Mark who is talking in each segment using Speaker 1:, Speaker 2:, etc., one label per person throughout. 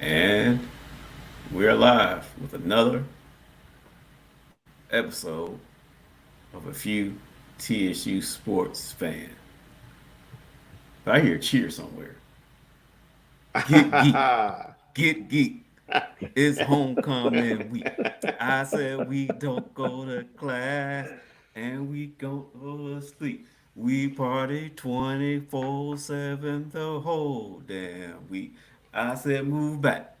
Speaker 1: And we're live with another episode of a few TSU sports fan. I hear a cheer somewhere. Get geek, get geek. It's homecoming week. I said we don't go to class and we go to sleep. We party 24/7 the whole damn week. I said move back.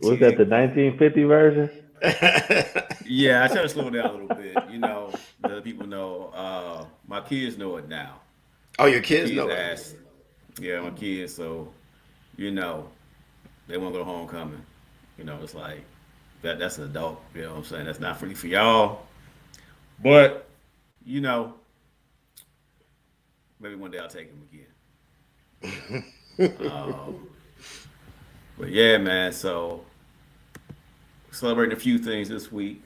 Speaker 2: Was that the 1950 version?
Speaker 1: Yeah, I try to slow it down a little bit. Let people know. My kids know it now.
Speaker 3: Oh, your
Speaker 1: My
Speaker 3: kids
Speaker 1: kids
Speaker 3: know it.
Speaker 1: ask, yeah, my kids. So, you know, they want to go to homecoming. It's like that's an adult. You know what I'm saying? That's not really for y'all. But you know, maybe one day I'll take them again. But yeah, man. So celebrating a few things this week.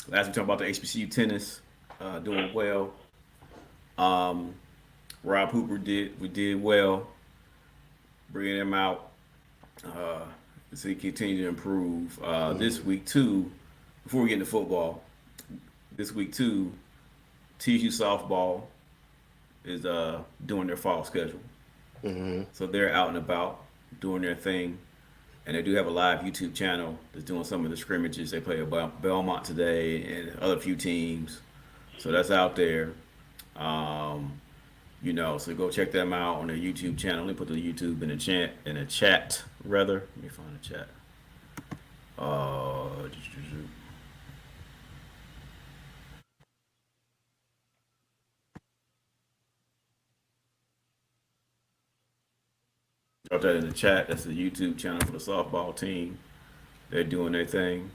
Speaker 1: Last we talked about the HBCU tennis doing well. Um, Rob Hooper we did well, bringing him out. Uh, so he continued to improve. This week too, before we get into football, this week too, TSU softball is doing their fall schedule.
Speaker 3: Mm-hmm.
Speaker 1: So they're out and about doing their thing, and they do have a live YouTube channel that's doing some of the scrimmages. They play about Belmont today and other few teams, so that's out there. Um, so go check them out on their YouTube channel. Let me put the YouTube in the chat rather. Let me find the chat. Uh, Drop that in the chat. That's the YouTube channel for the softball team. They're doing their thing.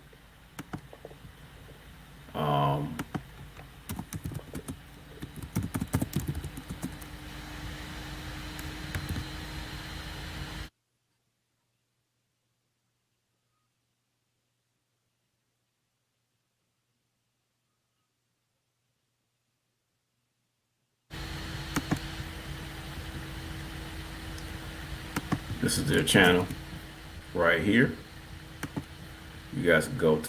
Speaker 1: Um, this is their channel right here. You guys can go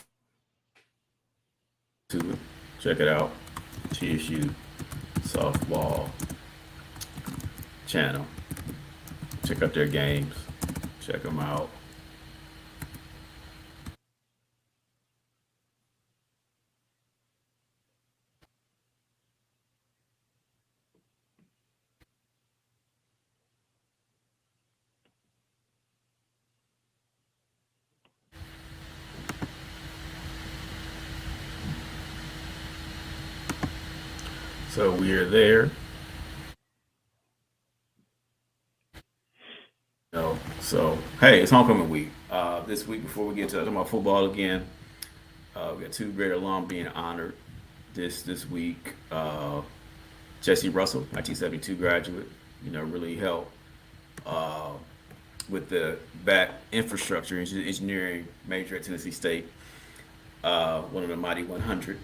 Speaker 1: to it, check it out. TSU softball channel. Check out their games. Check them out. So we are there. So hey, it's homecoming week. This week, before we get to talking about football again, we got two great alum being honored this week. Jesse Russell, 1972 graduate, really helped uh, with the back infrastructure engineering major at Tennessee State. One of the Mighty 100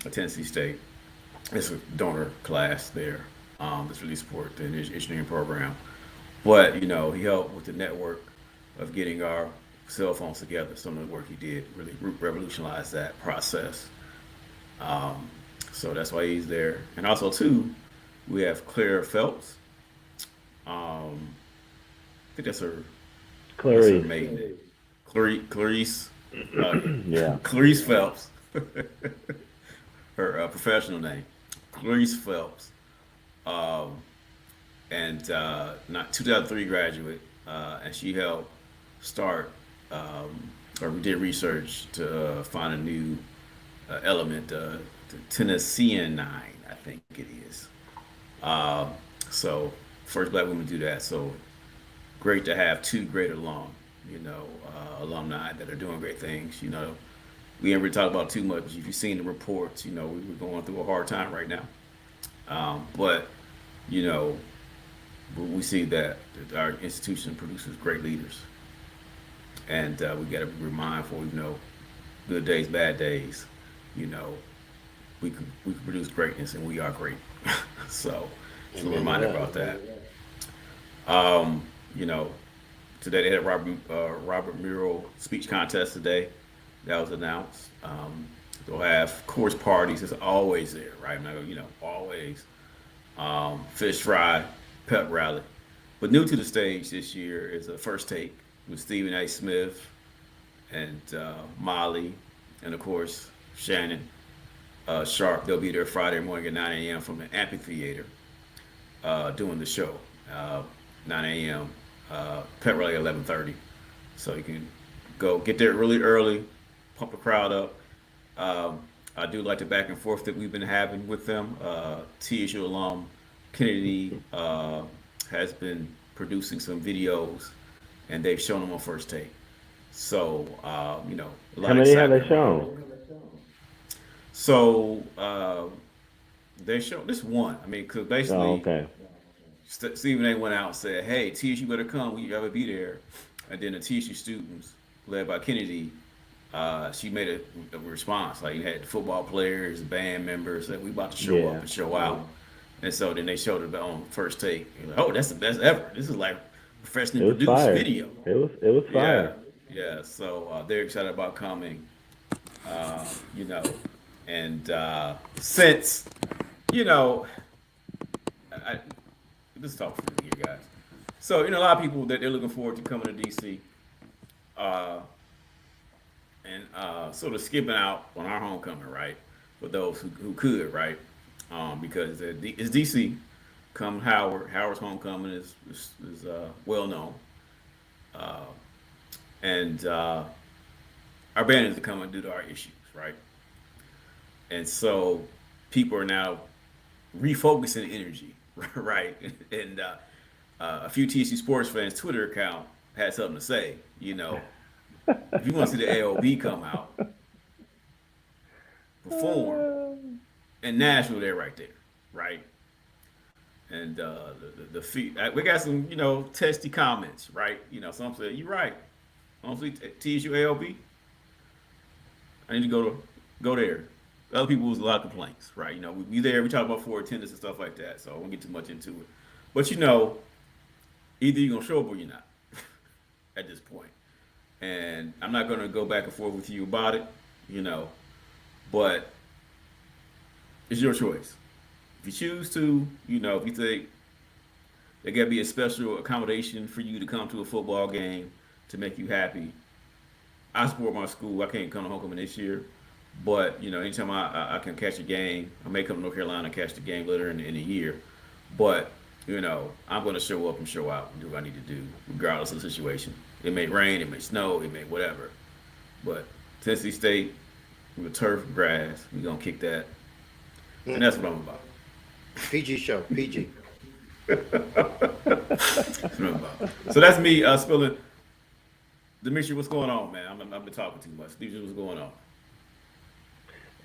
Speaker 1: at Tennessee State. It's a donor class there. That's really support the engineering program. But he helped with the network of getting our cell phones together. Some of the work he did really revolutionized that process. Um, so that's why he's there. And also too, we have Claire Phelps. I think that's her
Speaker 2: Clarice.
Speaker 1: maiden name. Clarice,
Speaker 2: Yeah.
Speaker 1: Clarice Phelps, her professional name, Clarice Phelps, um, and not 2003 graduate, and she helped start or did research to find a new element, the Tennessean nine, I think it is. Um, so first black woman to do that. So great to have two great alumni that are doing great things. We ain't really talk about too much. If you've seen the reports, we're going through a hard time right now. But you know, we see that our institution produces great leaders, and we got to be mindful. Good days, bad days. You know, we can produce greatness, and we are great. So, just a
Speaker 3: Amen to
Speaker 1: reminder
Speaker 3: that.
Speaker 1: about that. You know, today they had Robert Mural speech contest today. That was announced. They'll have course parties. It's always there, right? Now, always. Fish fry, pep rally. But new to the stage this year is a first take with Stephen A. Smith and Molly, and of course Shannon Sharp. They'll be there Friday morning at 9 a.m. from the amphitheater doing the show. 9 a.m. Pep rally 11:30. So you can go get there really early, pump the crowd up. I do like the back and forth that we've been having with them. TSU alum Kennedy has been producing some videos, and they've shown them on first take. So a
Speaker 2: How
Speaker 1: lot of
Speaker 2: many have they
Speaker 1: excitement around
Speaker 2: shown?
Speaker 1: it. So they showed this one. I mean, because
Speaker 2: Oh,
Speaker 1: basically
Speaker 2: okay.
Speaker 1: Stephen A. went out and said, "Hey, TSU better come. We ever be there." And then the TSU students, led by Kennedy, she made a response. Like you had the football players, band members that we about to show up
Speaker 2: Yeah.
Speaker 1: and show out. And so then they showed it on first take. You're like, oh, that's the best ever. This is like
Speaker 2: It
Speaker 1: professionally
Speaker 2: was
Speaker 1: produced
Speaker 2: fire.
Speaker 1: video.
Speaker 2: It was
Speaker 1: Yeah,
Speaker 2: fire.
Speaker 1: yeah. So they're excited about coming. Uh, you know, and since you know, I just talk for me here, guys. So a lot of people that they're looking forward to coming to DC, uh, and sort of skipping out on our homecoming, right? For those who could, right? Because it's DC. Come Howard. Howard's homecoming is well known, uh, and our band is coming due to our issues, right? And so people are now refocusing energy, right? And a few TC sports fans' Twitter account had something to say. If you want to see the AOB come out, perform, and Nashville, they're right there, right? And the feet, we got some, testy comments, right? Some say you're right. Honestly, TSU AOB, I need to go there. Other people was a lot of complaints, right? We there, we talk about for attendance and stuff like that, so I won't get too much into it. But either you're gonna show up or you're not at this point. And I'm not gonna go back and forth with you about it, you know, but it's your choice. If you choose to, if you think there gotta be a special accommodation for you to come to a football game to make you happy, I support my school. I can't come to homecoming this year, but anytime I can catch a game, I may come to North Carolina and catch the game later in the year. But I'm going to show up and show out and do what I need to do, regardless of the situation. It may rain, it may snow, it may whatever. But Tennessee State, with turf, grass, we're gonna kick that, and that's what I'm about.
Speaker 3: PG show, PG.
Speaker 1: That's what I'm about. So that's me spilling. Demetri, what's going on, man? I've been talking too much. Demetri, what's going on?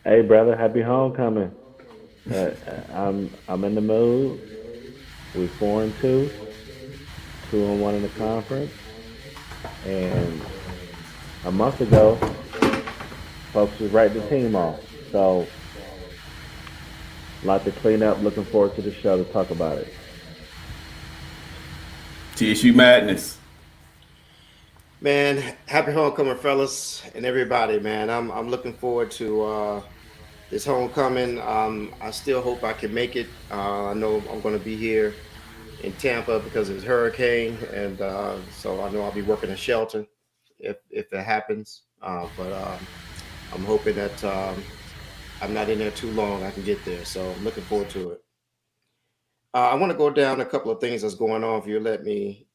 Speaker 2: Hey, brother, happy homecoming. Uh, I'm in the mood. We 4-2, 2-1 in the conference, and a month ago, folks was writing the team off. So, a lot to clean up. Looking forward to the show to talk about it.
Speaker 1: TSU madness.
Speaker 3: Man, happy homecoming, fellas, and everybody. Man, I'm looking forward to this homecoming. I still hope I can make it. I know I'm going to be here in Tampa because of this hurricane, and so I know I'll be working a shelter if it happens. But I'm hoping that I'm not in there too long. I can get there, so I'm looking forward to it. I want to go down a couple of things that's going on. If you let me,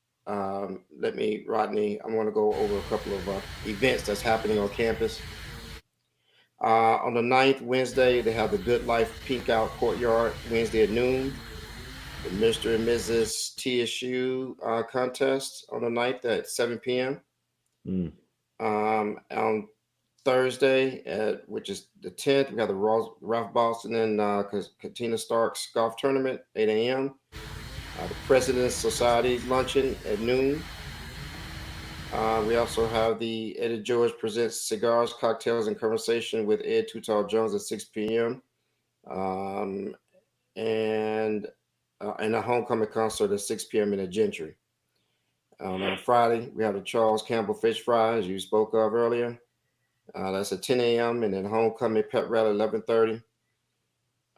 Speaker 3: Rodney. I want to go over a couple of events that's happening on campus. On the 9th, Wednesday, they have the Good Life Pink Out Courtyard Wednesday at noon. The Mr. and Mrs. TSU contest on the 9th at 7 p.m.
Speaker 2: Mm.
Speaker 3: On Thursday, which is the 10th, we got the Ralph Boston and Katina Starks golf tournament, 8 a.m. The President's Society luncheon at noon. We also have the Eddie George presents cigars, cocktails, and conversation with Ed Tutal Jones at 6 p.m. Um, and a homecoming concert at 6 p.m. in the Gentry. On Friday, we have the Charles Campbell Fish Fry, as you spoke of earlier. That's at 10 a.m. and then homecoming pep rally 11:30.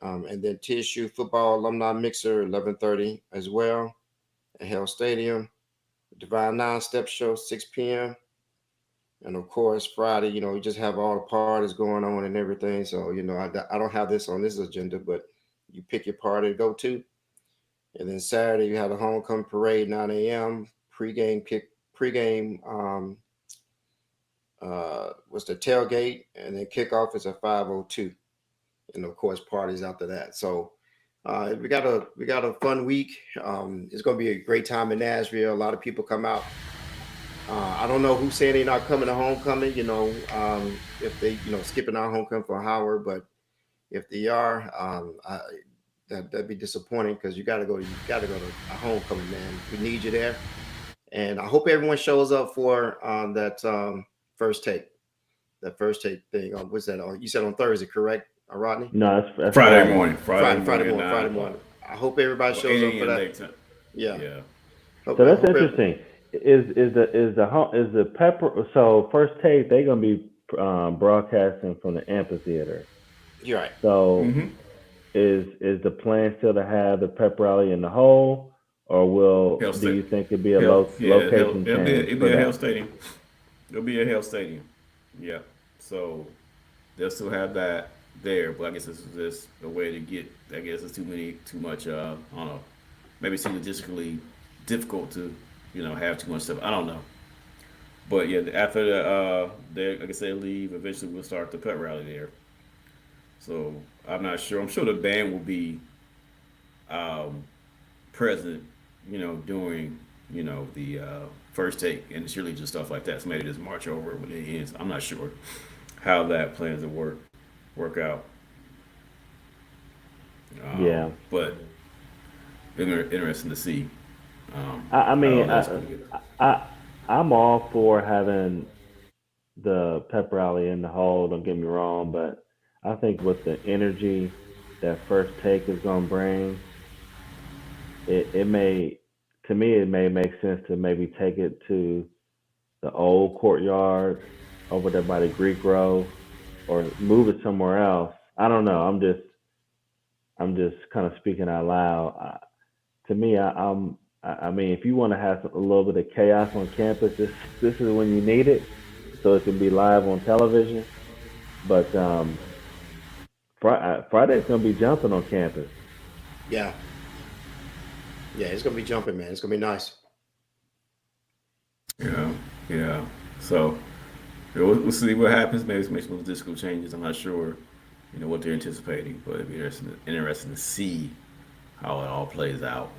Speaker 3: And then TSU football alumni mixer 11:30 as well at Hell Stadium. Divine Nine Step Show 6 p.m. And of course, Friday, we just have all the parties going on and everything. So, I don't have this on this agenda, but you pick your party to go to. And then Saturday, you have the homecoming parade 9 a.m. Pregame was the tailgate, and then kickoff is at 5:02, and of course parties after that. So we got a fun week. It's going to be a great time in Nashville. A lot of people come out. I don't know who's saying they're not coming to homecoming. If they skipping our homecoming for Howard, but if they are, that'd be disappointing because you got to go to a homecoming, man. We need you there, and I hope everyone shows up for that first take. That first take thing. What's that? You said on Thursday, correct, Rodney?
Speaker 2: No, that's
Speaker 1: Friday
Speaker 2: Friday.
Speaker 1: morning, Friday morning at 9
Speaker 3: Friday
Speaker 1: o'clock.
Speaker 3: morning. I hope everybody
Speaker 1: Well,
Speaker 3: shows
Speaker 1: 8
Speaker 3: up for
Speaker 1: a.m.
Speaker 3: that.
Speaker 1: Daytime.
Speaker 3: Yeah.
Speaker 1: Yeah.
Speaker 2: So that's
Speaker 3: Hope
Speaker 2: interesting. Is the pepper? So first take they're gonna be broadcasting from the amphitheater.
Speaker 3: you're right.
Speaker 2: So
Speaker 1: Mm-hmm.
Speaker 2: is the plan still to have the pep rally in the hole, or
Speaker 1: Hell
Speaker 2: do you
Speaker 1: Stadium.
Speaker 2: think it'd be a
Speaker 1: Hell, yeah,
Speaker 2: location change
Speaker 1: it'll
Speaker 2: for
Speaker 1: be a Hell
Speaker 2: that?
Speaker 1: Stadium. It'll be a Hell Stadium. Yeah. So they'll still have that there, but I guess this is just a way to get. I guess it's too much. I don't know. Maybe it's too logistically difficult to, have too much stuff. I don't know. But yeah, after they, like I said, leave. Eventually, we'll start the pet rally there. So I'm not sure. I'm sure the band will be um, present, during the first take and the cheerleaders and stuff like that. So maybe just march over when it ends. I'm not sure how that plans to work out.
Speaker 2: Yeah.
Speaker 1: But interesting to see.
Speaker 2: I
Speaker 1: I
Speaker 2: mean,
Speaker 1: don't know. That's pretty good.
Speaker 2: I I'm all for having the pep rally in the hole. Don't get me wrong, but I think with the energy that first take is gonna bring, it may to me it may make sense to maybe take it to the old courtyard over there by the Greek Row or move it somewhere else. I don't know. I'm just kind of speaking out loud. To me, I mean, if you want to have a little bit of chaos on campus, this is when you need it, so it can be live on television. But Friday's gonna be jumping on campus.
Speaker 3: Yeah. Yeah, it's gonna be jumping, man. It's gonna be nice.
Speaker 1: Yeah, yeah. So we'll see what happens. Maybe make some logistical changes. I'm not sure, what they're anticipating, but it'd be interesting to see how it all plays out.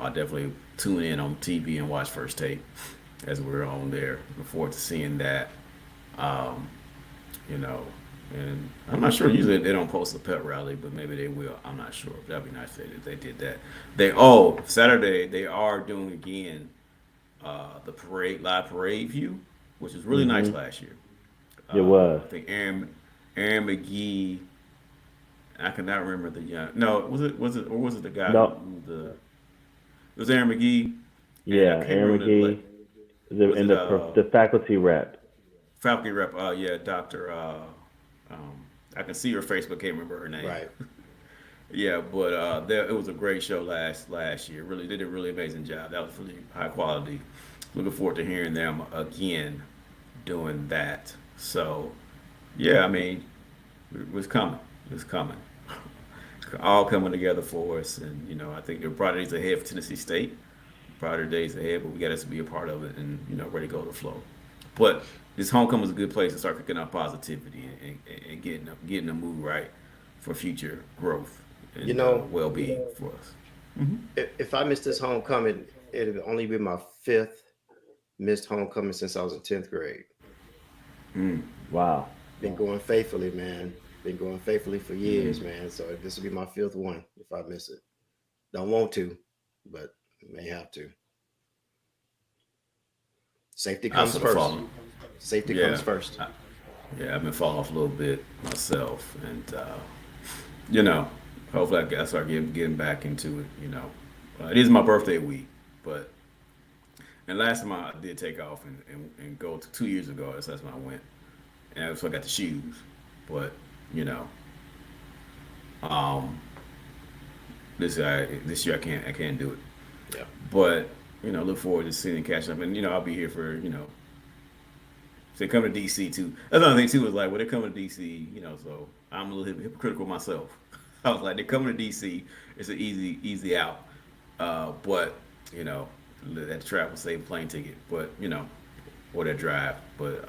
Speaker 1: I definitely tune in on TV and watch first take as we're on there. Looking forward to seeing that. Um, you know, and I'm not sure. Usually they don't post a pep rally, but maybe they will. I'm not sure. That'd be nice if they did that. Saturday they are doing again the live parade view, which was really nice
Speaker 2: Hmm.
Speaker 1: last year.
Speaker 2: It was.
Speaker 1: I think Aaron McGee. I cannot remember the young. No, was it the guy
Speaker 2: No,
Speaker 1: it was Aaron McGee, and I
Speaker 2: yeah,
Speaker 1: can't
Speaker 2: Aaron
Speaker 1: remember
Speaker 2: McGee,
Speaker 1: was
Speaker 2: and
Speaker 1: it
Speaker 2: the faculty rep.
Speaker 1: faculty rep? Yeah, Doctor. I can see her face, but can't remember her name.
Speaker 3: Right.
Speaker 1: Yeah, but it was a great show last year. Really, they did a really amazing job. That was really high quality. Looking forward to hearing them again doing that. So, yeah, I mean, it was coming. It was coming. All coming together for us, and I think there are brighter days ahead for Tennessee State. Brighter days ahead, but we got to be a part of it and ready to go to the flow. But this homecoming is a good place to start picking up positivity and getting the mood right for future growth
Speaker 3: You
Speaker 1: and
Speaker 3: know,
Speaker 1: well-being for us.
Speaker 3: if I missed this homecoming, it'd only be my fifth missed homecoming since I was in 10th grade.
Speaker 1: Mm,
Speaker 2: Wow.
Speaker 3: Been going faithfully, man. Been going faithfully for
Speaker 1: mm.
Speaker 3: years, man. So this will be my fifth one if I miss it. Don't want to, but may have to. Safety
Speaker 1: I
Speaker 3: comes
Speaker 1: sort of
Speaker 3: first.
Speaker 1: fallen.
Speaker 3: Safety comes
Speaker 1: Yeah,
Speaker 3: first.
Speaker 1: yeah. I've been falling off a little bit myself, and you know, hopefully I start getting back into it. It is my birthday week, but And last time I did take off and go to 2 years ago. That's when I went, and that's when I got the shoes. But you know, um, this year I can't do it.
Speaker 3: Yeah.
Speaker 1: But look forward to seeing and catching up. And I'll be here for if they come to DC too. Another thing too was like when they come to DC, so I'm a little hypocritical myself. I was like, they're coming to DC. It's an easy out. But that travel save a plane ticket. But or that drive. But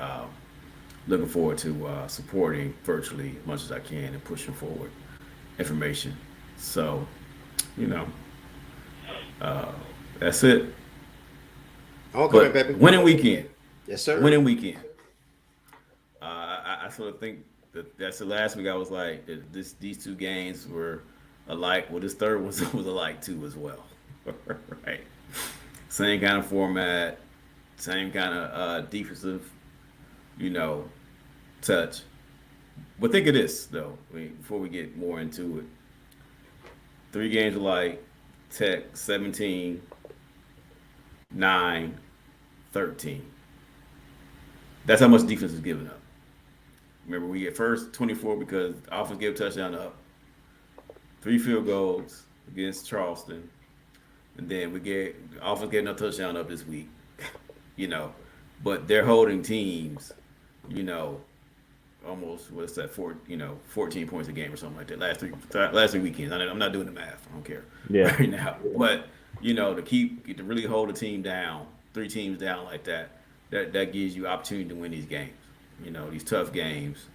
Speaker 1: looking forward to supporting virtually as much as I can and pushing forward information. So you know, uh, that's it.
Speaker 3: Homecoming,
Speaker 1: But
Speaker 3: baby.
Speaker 1: winning weekend,
Speaker 3: Yes, sir.
Speaker 1: winning weekend. I sort of think that's the last week. I was like, these two games were alike. Well, this third was alike too as well. Right, same kind of format, same kind of defensive, you know, touch. But think of this though. Before we get more into it, three games alike. Tech 17, 9, 13. That's how much defense is giving up. Remember, we get first 24 because the offense gave a touchdown up, three field goals against Charleston, and then we get the offense getting a touchdown up this week. you know, but they're holding teams, you know, almost what's that 14 points a game or something like that. Last three weekends. I'm not doing the math. I don't care
Speaker 2: Yeah.
Speaker 1: right now, but to really hold a team down, three teams down like that, that gives you opportunity to win these games. These tough games,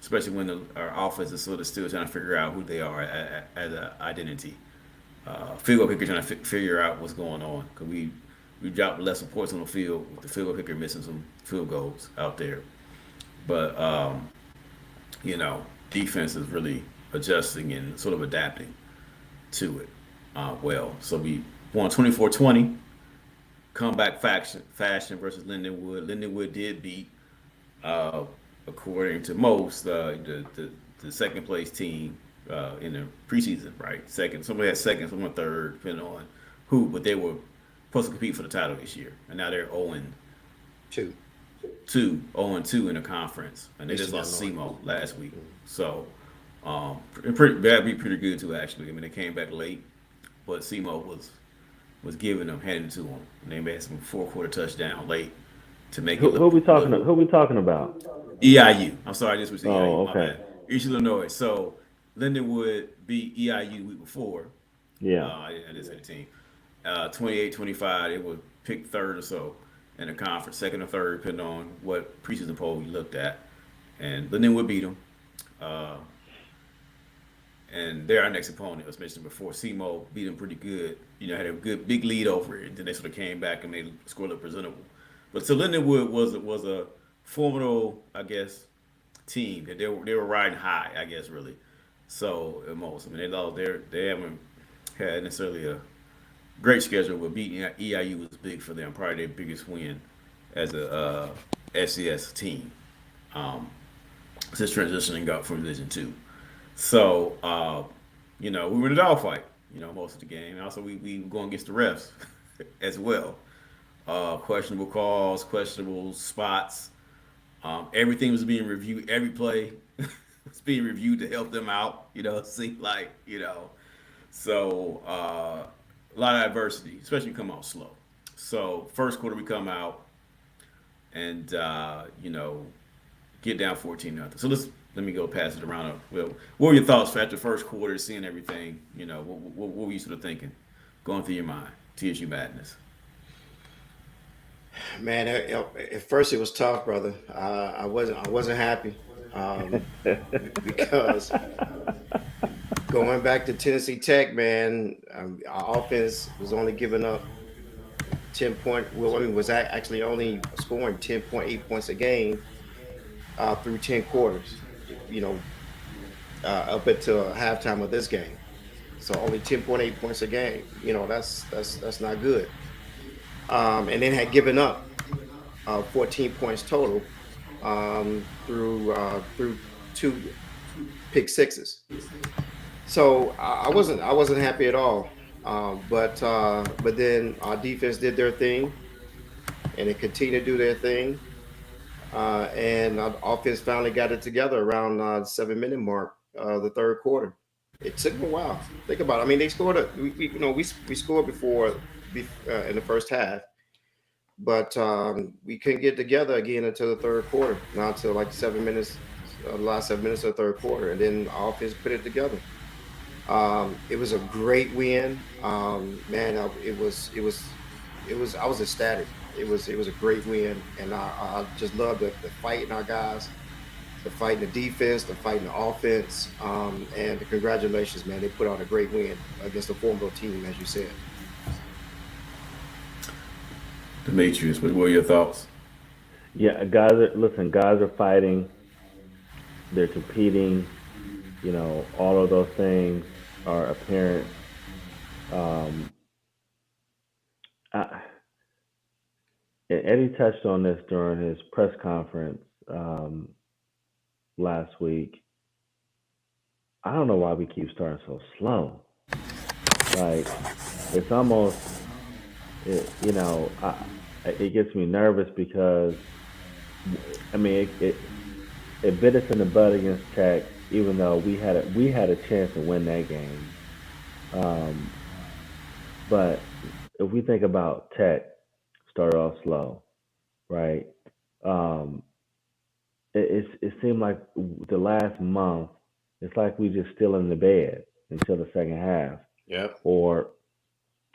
Speaker 1: especially when our offense is sort of still trying to figure out who they are as an identity. Field goal kicker trying to figure out what's going on because we dropped less points on the field with the field goal kicker missing some field goals out there. But defense is really adjusting and sort of adapting to it well. So we won 24-20, comeback fashion versus Lindenwood. Lindenwood did beat, according to most, the second place team in the preseason, right? Second, somebody had second, someone third, depending on who, but they were supposed to compete for the title this year, and now they're
Speaker 3: 2.
Speaker 1: 0-2 in the conference, and they just
Speaker 3: Michigan,
Speaker 1: lost
Speaker 3: Illinois.
Speaker 1: SEMO last week. So, that'd be pretty good too. Actually, I mean they came back late, but SEMO was giving them, handing it to them, and they made some fourth quarter touchdown late to make it
Speaker 2: Who
Speaker 1: look.
Speaker 2: we talking? Who we talking about?
Speaker 1: EIU. I'm sorry, this was EIU.
Speaker 2: Oh,
Speaker 1: My
Speaker 2: okay.
Speaker 1: bad. East Illinois. So Lindenwood beat EIU week before.
Speaker 2: Yeah.
Speaker 1: I didn't say the team. 28-25. It was picked third or so in the conference, second or third, depending on what preseason poll you looked at. And Lindenwood beat them. Uh, and they're our next opponent, as mentioned before. SEMO beat them pretty good. Had a good big lead over it. And then they sort of came back and made the score look presentable. But so Lindenwood was a formidable, I guess, team that they were riding high, I guess, really. So at most, I mean, they haven't had necessarily a great schedule, but beating EIU was big for them. Probably their biggest win as a FCS team since transitioning up from Division Two. So we were in a dogfight. Most of the game. And also, we were going against the refs as well. Questionable calls, questionable spots. Everything was being reviewed. Every play was being reviewed to help them out. It seemed like. So a lot of adversity, especially when you come out slow. So first quarter we come out and get down 14-0. So let me go pass it around. Well, what were your thoughts after the first quarter, seeing everything? What were you sort of thinking, going through your mind? TSU madness.
Speaker 3: Man, at first it was tough, brother. I wasn't happy because going back to Tennessee Tech, man, our offense was only giving up 10 point. Well, I mean, was actually only scoring 10.8 points a game through 10 quarters. You know, up until halftime of this game. So only 10.8 points a game. That's not good. And then had given up 14 points total through two pick sixes. So I wasn't happy at all. But then our defense did their thing. and they continue to do their thing. And the offense finally got it together around the 7 minute mark, the third quarter. It took them a while. Think about it. I mean, they scored we scored in the first half, but we couldn't get together again until the third quarter. Not until like 7 minutes, the last 7 minutes of the third quarter, and then our offense put it together. It was a great win. Man, it was. I was ecstatic. It was a great win, and I just love the fight in our guys, the fight in the defense, the fight in the offense, and the congratulations, man. They put out a great win against a formidable team, as you said.
Speaker 1: Demetrius, what were your thoughts?
Speaker 2: Yeah, guys are listen. Guys are fighting. They're competing. All of those things are apparent. Um, I, and Eddie touched on this during his press conference last week. I don't know why we keep starting so slow. Like it's almost, it gets me nervous because I mean it bit us in the butt against Tech, even though we had a chance to win that game. Um, but if we think about Tech, started off slow, right? Um, it seemed like the last month, it's like we just still in the bed until the second half,
Speaker 3: Yep.
Speaker 2: or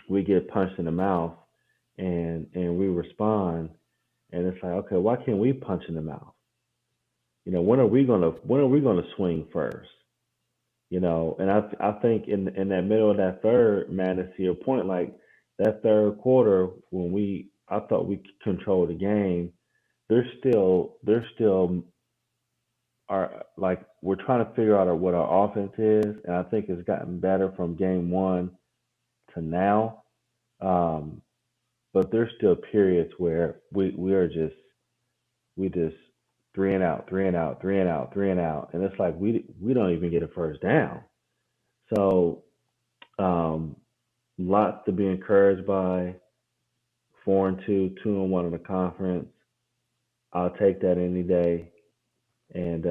Speaker 2: we get punched in the mouth and we respond, and it's like, okay, why can't we punch in the mouth? When are we gonna swing first? And I think in that middle of that third, man, to your point, like that third quarter when I thought we controlled the game. There's still are like we're trying to figure out what our offense is, and I think it's gotten better from game one to now. Um, but there's still periods where we just three and out, three and out, three and out, three and out, and it's like we don't even get a first down. So lots to be encouraged by. 4-2, 2-1 in the conference. I'll take that any day, and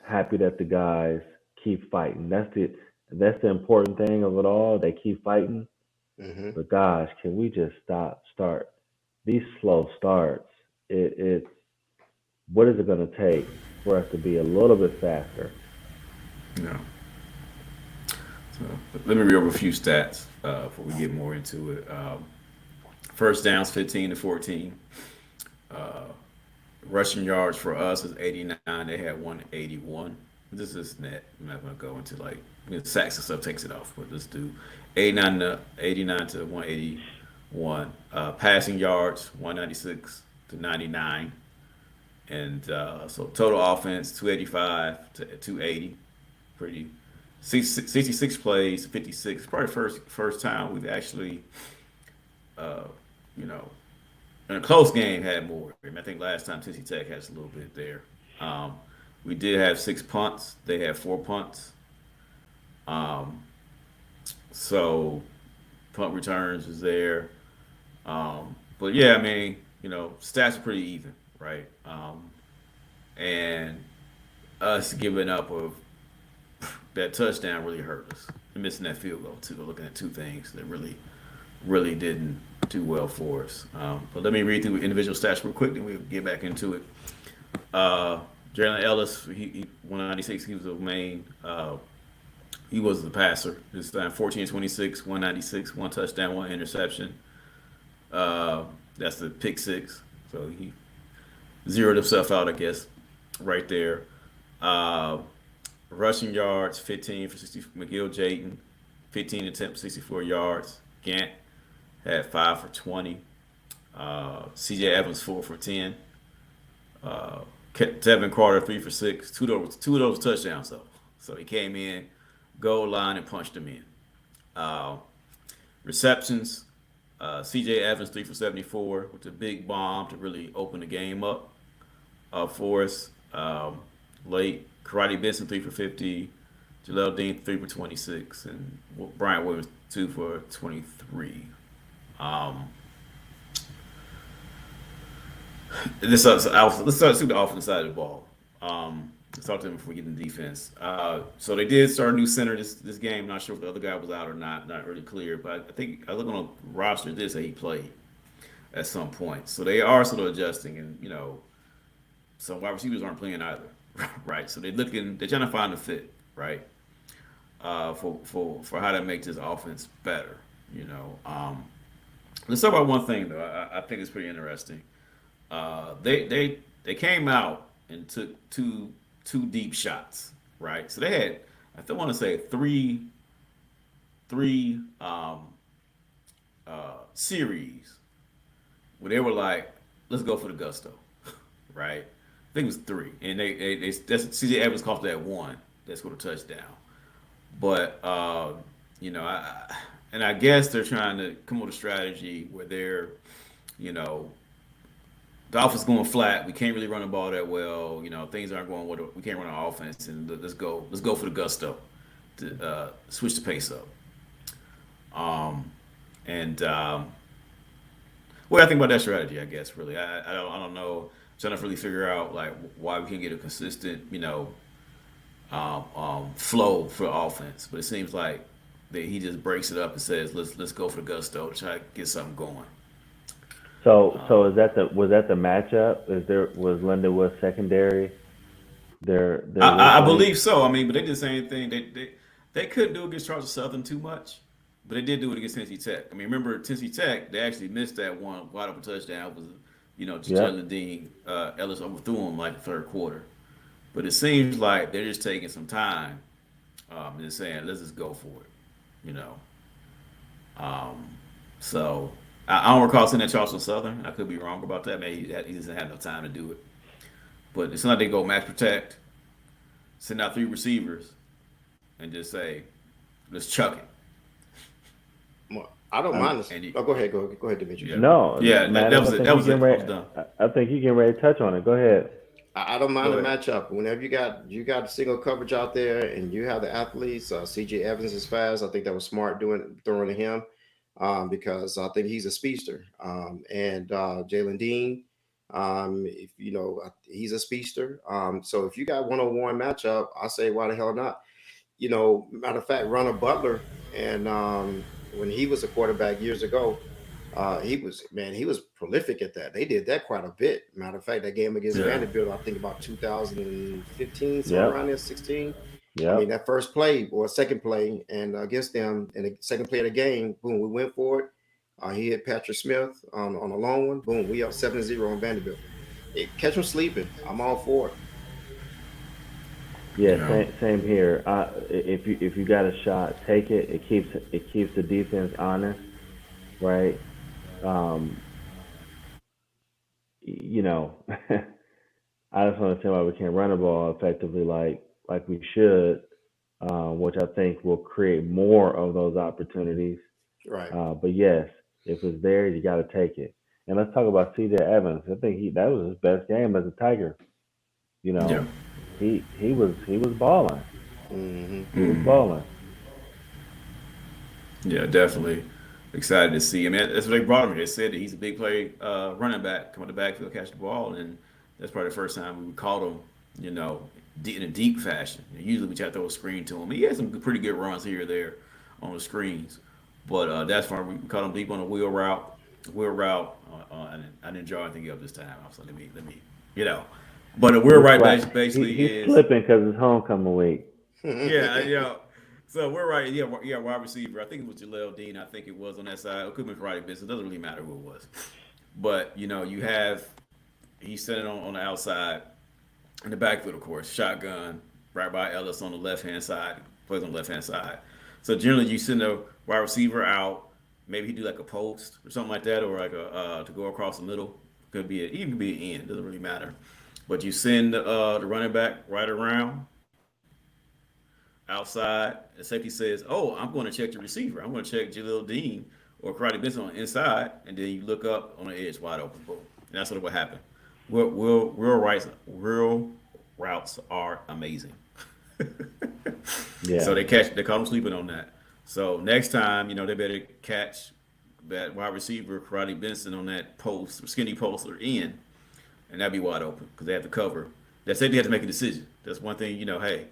Speaker 2: happy that the guys keep fighting. That's the important thing of it all. They keep fighting,
Speaker 3: Hmm.
Speaker 2: but gosh, can we just start these slow starts? It's what is it going to take for us to be a little bit faster?
Speaker 1: No. So let me read over a few stats before we get more into it. First downs 15 to 14. Uh, Rushing yards for us is 89. They had 181. This is net. I'm not gonna go into like sacks and stuff takes it off, but let's do 89 to 181. Passing yards 196 to 99, and so total offense 285 to 280. Pretty 66 plays, 56. Probably first time we've actually uh, you know in a close game had more. I, mean, I think last time Tennessee Tech has a little bit there. Um, we did have 6 punts. They had 4 punts. Um, so punt returns was there. But yeah, I mean, stats are pretty even, right? And us giving up that touchdown really hurt us. And missing that field goal too. Looking at two things that really didn't do well for us. But let me read through individual stats real quick, then we'll get back into it. Uh, Jalen Ellis, he 196. He was the main. He was the passer this time. 14-26, 196, one touchdown, one interception. That's the pick six. So he zeroed himself out, I guess, right there. Uh, Rushing yards, 15 for 60. McGill Jayton, 15 attempts, 64 yards. Gant had 5 for 20. C.J. Evans 4 for 10. Uh, Tevin Carter 3 for 6. Two of those touchdowns though. So he came in, goal line and punched them in. Uh, Receptions. C.J. Evans 3 for 74 with a big bomb to really open the game up for us. Late Karate Benson 3 for 50. Jaleel Dean 3 for 26, and Bryant Williams 2 for 23. Um, let's start see the offense side of the ball. Let's talk to them before we get into defense. So they did start a new center this game. Not sure if the other guy was out or not. Not really clear, but I think I look on the roster. This that he played at some point. So they are sort of adjusting, and some wide receivers aren't playing either, right? So they're trying to find a fit, right? For how to make this offense better. Let's talk about one thing though. I think it's pretty interesting. They came out and took two deep shots, right? So they had I still want to say three series where they were like, let's go for the gusto, right? I think it was three, and CJ Evans caught that one that scored a touchdown. But I guess they're trying to come up with a strategy where you know, the offense going flat. We can't really run the ball that well. Things aren't going well. We can't run our offense, and let's go for the gusto to switch the pace up. And what I think about that strategy, I guess really, I don't know. I'm trying to really figure out like why we can get a consistent, flow for offense, but it seems like that he just breaks it up and says, let's go for the gusto to try to get something going.
Speaker 2: So was that the matchup? Was Lindenwood secondary their weak
Speaker 1: I
Speaker 2: link?
Speaker 1: believe so. I mean, but they did the same thing. They couldn't do it against Charles Southern too much, but they did do it against Tennessee Tech. I mean, remember Tennessee Tech? They actually missed that one wide open touchdown. It was just
Speaker 2: Yep.
Speaker 1: Jalen Dean Ellis overthrew him like the third quarter. But it seems like they're just taking some time and just saying, let's just go for it. You know. Um, so I don't recall seeing that Charleston Southern. I could be wrong about that. Maybe he doesn't have enough time to do it. But it's not like they go match protect, send out three receivers, and just say, let's chuck it.
Speaker 3: Well, I don't
Speaker 2: Um,
Speaker 3: mind this.
Speaker 1: And you,
Speaker 3: Oh, go ahead, Demetrius.
Speaker 1: yeah,
Speaker 2: no,
Speaker 1: yeah, that
Speaker 2: Maddox,
Speaker 1: was
Speaker 2: I
Speaker 1: it.
Speaker 2: think
Speaker 1: That
Speaker 2: you
Speaker 1: was
Speaker 2: getting
Speaker 1: it. I
Speaker 2: ready.
Speaker 1: was done.
Speaker 2: I think you getting ready to touch on it. Go ahead.
Speaker 3: I don't mind
Speaker 1: Go
Speaker 3: the
Speaker 1: ahead.
Speaker 3: matchup. Whenever you got single coverage out there and you have the athletes, CJ Evans is fast. I think that was smart doing throwing to him because I think he's a speedster. And Jalen Dean, if he's a speedster. So if you got one-on-one matchup, I say why the hell not? Matter of fact, Runner Butler and when he was a quarterback years ago, he was prolific at that. They did that quite a bit. Matter of fact, that game against
Speaker 1: Yeah.
Speaker 3: Vanderbilt, I think about 2015, somewhere
Speaker 2: Yep.
Speaker 3: around there, 16. I mean,
Speaker 2: Yep.
Speaker 3: that first play or second play, and against them, in the second play of the game, boom, we went for it. He hit Patrick Smith on a long one. Boom, we up 7-0 on Vanderbilt. Catch them sleeping. I'm all for it.
Speaker 2: Yeah.
Speaker 1: Yeah.
Speaker 2: Same here. If you got a shot, take it. It keeps the defense honest, right? Um, you know, I just want to say why we can't run the ball effectively like we should, which I think will create more of those opportunities.
Speaker 3: Right.
Speaker 2: But yes, if it's there, you got to take it. And let's talk about C.J. Evans. I think that was his best game as a Tiger. You
Speaker 1: Yeah.
Speaker 2: know, he was balling.
Speaker 3: Hmm.
Speaker 2: He was balling.
Speaker 1: Yeah, definitely excited to see him. And that's what they brought him. They said that he's a big play running back, come out the backfield, catch the ball, and that's probably the first time we caught him, you know, in a deep fashion. And usually we try to throw a screen to him. He had some pretty good runs here or there on the screens, but that's why we caught him deep on a wheel route. And I didn't draw anything up this time. I was like, let me, you know. But a wheel
Speaker 2: He's
Speaker 1: right
Speaker 2: flat.
Speaker 1: basically
Speaker 2: He's
Speaker 1: is
Speaker 2: slipping because it's homecoming week.
Speaker 1: yeah, yeah. So we're right. Yeah, yeah. Wide receiver. I think it was Jaleel Dean. I think it was on that side. It could have been Friday Business. It doesn't really matter who it was. But you have he's sitting on the outside in the backfield, of course, shotgun right by Ellis on the left hand side. Plays on the left hand side. So generally, you send a wide receiver out. Maybe he do like a post or something like that, or like a to go across the middle. Even could be an end. Doesn't really matter. But you send the running back right around outside. The safety says, "Oh, I'm going to check the receiver. I'm going to check Jaleel Dean or Karate Benson on the inside," and then you look up on the edge, wide open. Boom. And that's what happened. Real routes are amazing.
Speaker 2: Yeah.
Speaker 1: So they caught him sleeping on that. So next time, they better catch that wide receiver Karate Benson on that post, skinny post or end, and that'd be wide open because they have to cover. That safety has to make a decision. That's one thing, hey,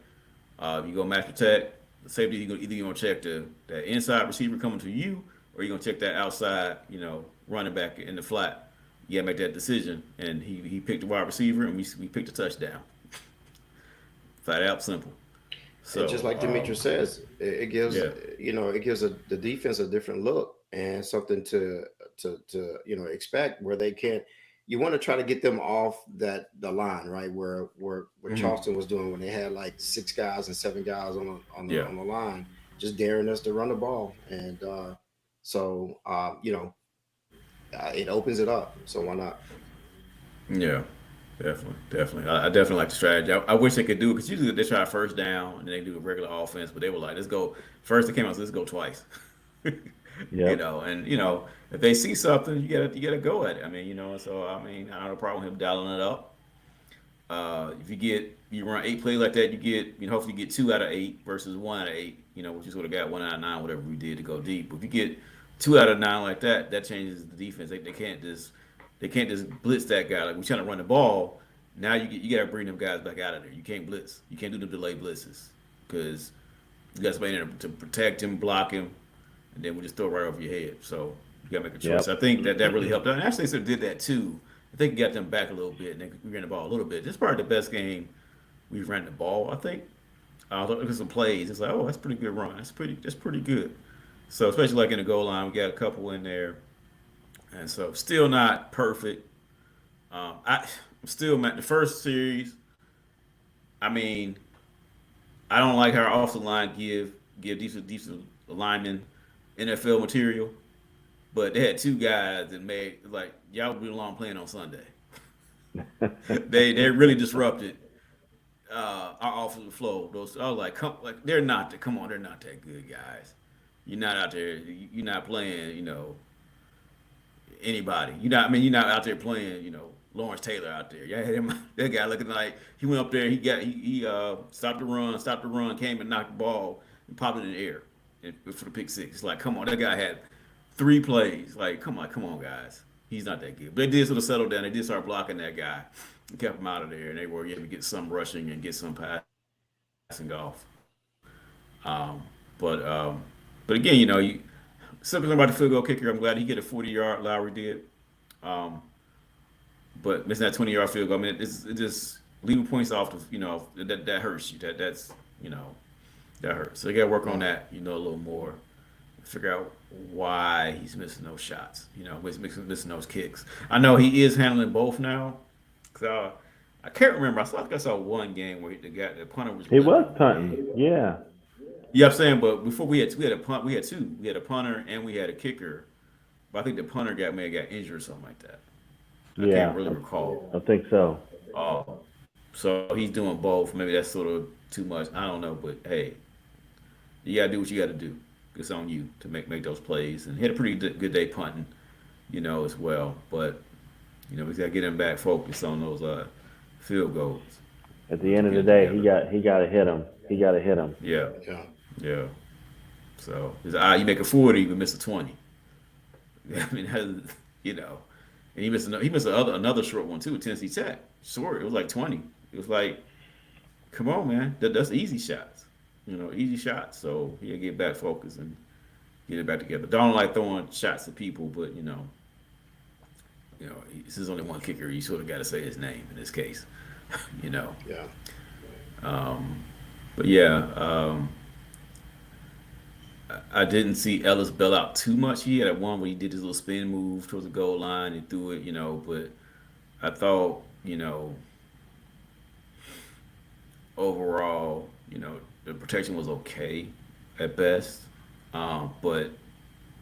Speaker 1: you go match protect, the safety, either you're going to check that inside receiver coming to you, or you're going to check that outside, running back in the flat. You got to make that decision. And he picked the wide receiver, and we picked a touchdown. Flat out simple.
Speaker 3: And
Speaker 1: So,
Speaker 3: just like Demetrius says, it gives
Speaker 1: yeah.
Speaker 3: it gives the defense a different look and something to expect where they can't. You want to try to get them off the line, right? Where
Speaker 1: Hmm.
Speaker 3: Charleston was doing when they had like 6 guys and 7 guys
Speaker 1: Yeah.
Speaker 3: on the line, just daring us to run the ball, and it opens it up. So why not?
Speaker 1: Yeah. Definitely. Definitely. I definitely like the strategy. I wish they could do it because usually they try first down and they do a regular offense, but they were like, let's go. First, they came out, let's go twice.
Speaker 2: Yep.
Speaker 1: And if they see something, you gotta go at it. I mean, so I mean, I don't have a problem with him dialing it up. If you run 8 plays like that, you get hopefully you get 2 out of 8 versus 1 out of 8. Which you sort of got 1 out of 9, whatever we did to go deep. But if you get 2 out of 9 like that, that changes the defense. They can't just blitz that guy. Like we're trying to run the ball. Now you got to bring them guys back out of there. You can't blitz. You can't do the delay blitzes because you got somebody in there to protect him, block him, and then we just throw it right over your head. So you got to make a choice.
Speaker 2: Yep.
Speaker 1: I think that really helped out. And actually, they sort of did that too. I think it got them back a little bit, and we ran the ball a little bit. This is probably the best game we've ran the ball. I think. Look at some plays. It's like, oh, that's pretty good run. That's pretty good. So especially like in the goal line, we got a couple in there, and so still not perfect. I'm still at the first series. I mean, I don't like how our offensive line give decent linemen NFL material, but they had 2 guys that made like y'all would belong playing on Sunday. They really disrupted our offensive flow. Those I was like, they're not that. Come on, they're not that good, guys. You're not out there. You're not playing. Anybody. You're not out there playing. Lawrence Taylor out there. Yeah, that guy looking like he went up there. He stopped the run, came and knocked the ball and popped it in the air for the pick six. It's like, come on, that guy had 3 plays. Like, come on, guys. He's not that good. But they did sort of settle down. They did start blocking that guy and kept him out of there. And they were able to get some rushing and get some passing off. Um, but again, something about the field goal kicker. I'm glad he get a 40-yard. Lowry did. Um, but missing that 20-yard field goal. I mean, it just leaving points off. That hurts you. You know that hurts. So you got to work on that. A little more. Figure out why he's missing those shots. Missing those kicks. I know he is handling both now. Cause I can't remember. Think I saw one game where the punter was
Speaker 2: He
Speaker 1: blitzing
Speaker 2: was
Speaker 1: him one game.
Speaker 2: punting. Yeah.
Speaker 1: Yeah, I'm saying, but before we had a punt, we had two. We had a punter and we had a kicker. But I think the punter may have got injured or something like that. I can't
Speaker 2: Yeah.
Speaker 1: really recall.
Speaker 2: I think so.
Speaker 1: So he's doing both. Maybe that's sort of too much. I don't know, but hey, you gotta do what you gotta do. It's on you to make those plays. And he had a pretty good day punting, as well. But we gotta get him back focused on those field goals
Speaker 2: At the
Speaker 1: to
Speaker 2: end of
Speaker 1: get
Speaker 2: the
Speaker 1: it
Speaker 2: day,
Speaker 1: together.
Speaker 2: he got to hit him. He got to hit him.
Speaker 1: Yeah,
Speaker 3: Yeah.
Speaker 1: yeah. So you make a 40, you miss a 20. I mean, and he missed another short one too. Tennessee Tech short. It was like 20. It was like, come on, man, that's easy shots. Easy shots. So he gotta get back focused and get it back together. Don't like throwing shots at people, but this is only one kicker. You sort of got to say his name in this case. you know.
Speaker 3: Yeah.
Speaker 1: Um, but yeah, I didn't see Ellis bail out too much. He had one where he did his little spin move towards the goal line and threw it, but I thought, overall, the protection was okay at best. But,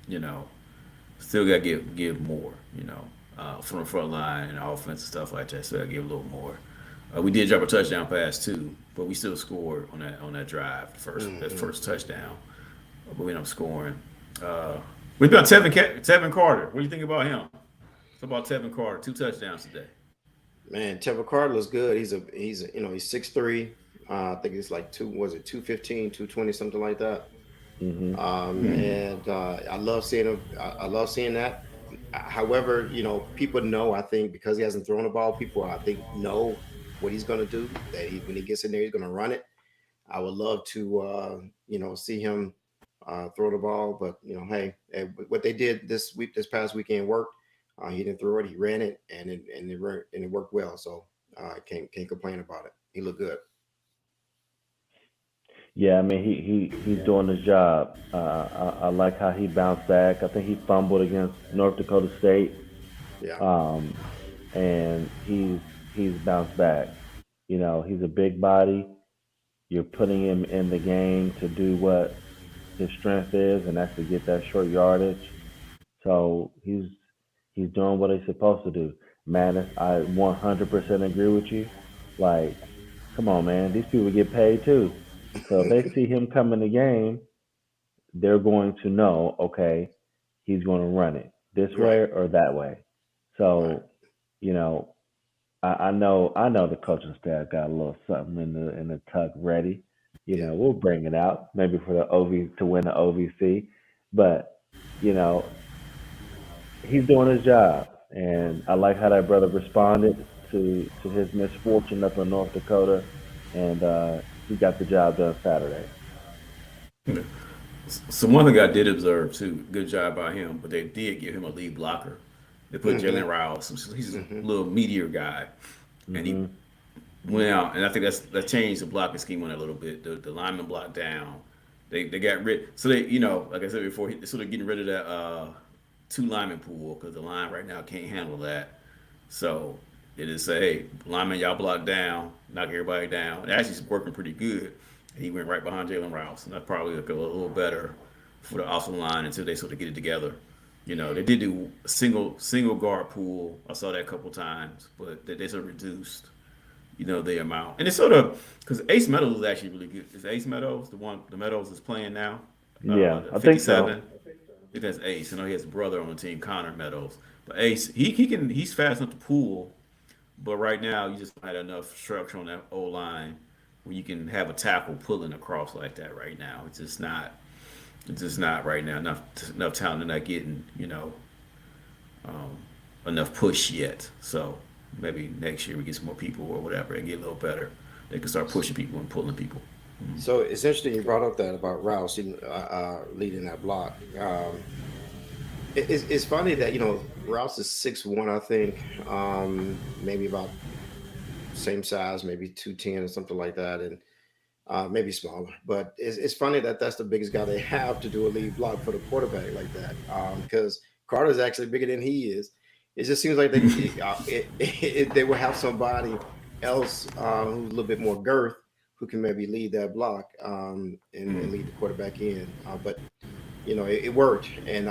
Speaker 1: you know, still got to give more, from the front line and offense and stuff like that. Still got to give a little more. We did drop a touchdown pass too, but we still scored on that drive, that first touchdown. But we ended up scoring. We got Tevin Carter. What do you think about him? It's about Tevin Carter, 2 touchdowns today.
Speaker 3: Man, Tevin Carter looks good. He's 6'3". I think it's like 215, 220, something like that.
Speaker 2: Hmm.
Speaker 3: And I love seeing him. I love seeing that. However, people know, I think, because he hasn't thrown the ball, people, I think, know what he's going to do. That when he gets in there, he's going to run it. I would love to, see him throw the ball. But hey, what they did this past weekend worked. He didn't throw it; he ran it, and it worked well. So I can't complain about it. He looked good.
Speaker 2: Yeah, I mean he's doing his job. I like how he bounced back. I think he fumbled against North Dakota State,
Speaker 3: Yeah,
Speaker 2: um, and he's bounced back. He's a big body. You're putting him in the game to do what his strength is, and that's to get that short yardage. So he's doing what he's supposed to do. Man, I 100% agree with you. Like, come on, man, these people get paid too. So if they see him come in the game, they're going to know, okay, he's going to run it this way
Speaker 3: right,
Speaker 2: or that way.
Speaker 3: right.
Speaker 2: So, you know, I know the coaching staff got a little something in the tuck ready.
Speaker 3: Yeah,
Speaker 2: We'll bring it out maybe for the OV to win the OVC, but you know he's doing his job, and I like how that brother responded to his misfortune up in North Dakota, and he got the job done Saturday.
Speaker 1: So one thing I did observe too, good job by him, but they did give him a lead blocker. They put
Speaker 3: hmm
Speaker 1: Jalen Rouse. He's a
Speaker 3: hmm
Speaker 1: little meteor guy, and he
Speaker 2: Hmm.
Speaker 1: went out, and I think that changed the blocking scheme on it a little bit. The lineman blocked down. They got rid. So they, like I said before, they're sort of getting rid of that two lineman pool because the line right now can't handle that. So they just say, hey, lineman, y'all block down, knock everybody down. And actually, it's working pretty good. And he went right behind Jalen Rouse, and that's probably like a little better for the offensive line until they sort of get it together. They did do a single guard pool. I saw that a couple times, but they sort of reduced the amount. And it's sort of because Ace Meadows is actually really good. Is Ace Meadows the Meadows is playing now?
Speaker 2: Yeah,
Speaker 1: The
Speaker 2: I think
Speaker 1: 57.
Speaker 2: so.
Speaker 1: I think that's Ace. I know he has a brother on the team, Connor Meadows. But Ace, he's fast enough to pull, but right now you just don't have enough structure on that O line where you can have a tackle pulling across like that right now. It's just not. It's just not right now. Enough talent. They're not getting um, enough push yet. So maybe next year we get some more people or whatever and get a little better. They can start pushing people and pulling people.
Speaker 3: So it's interesting you brought up that about Rouse leading that block. It's funny that Rouse is 6'1", I think, maybe about same size, maybe 210 or something like that, and maybe smaller. But it's funny that that's the biggest guy they have to do a lead block for the quarterback like that, because Carter's actually bigger than he is. It just seems like they will have somebody else who's a little bit more girth who can maybe lead that block and lead the quarterback in. But it worked, and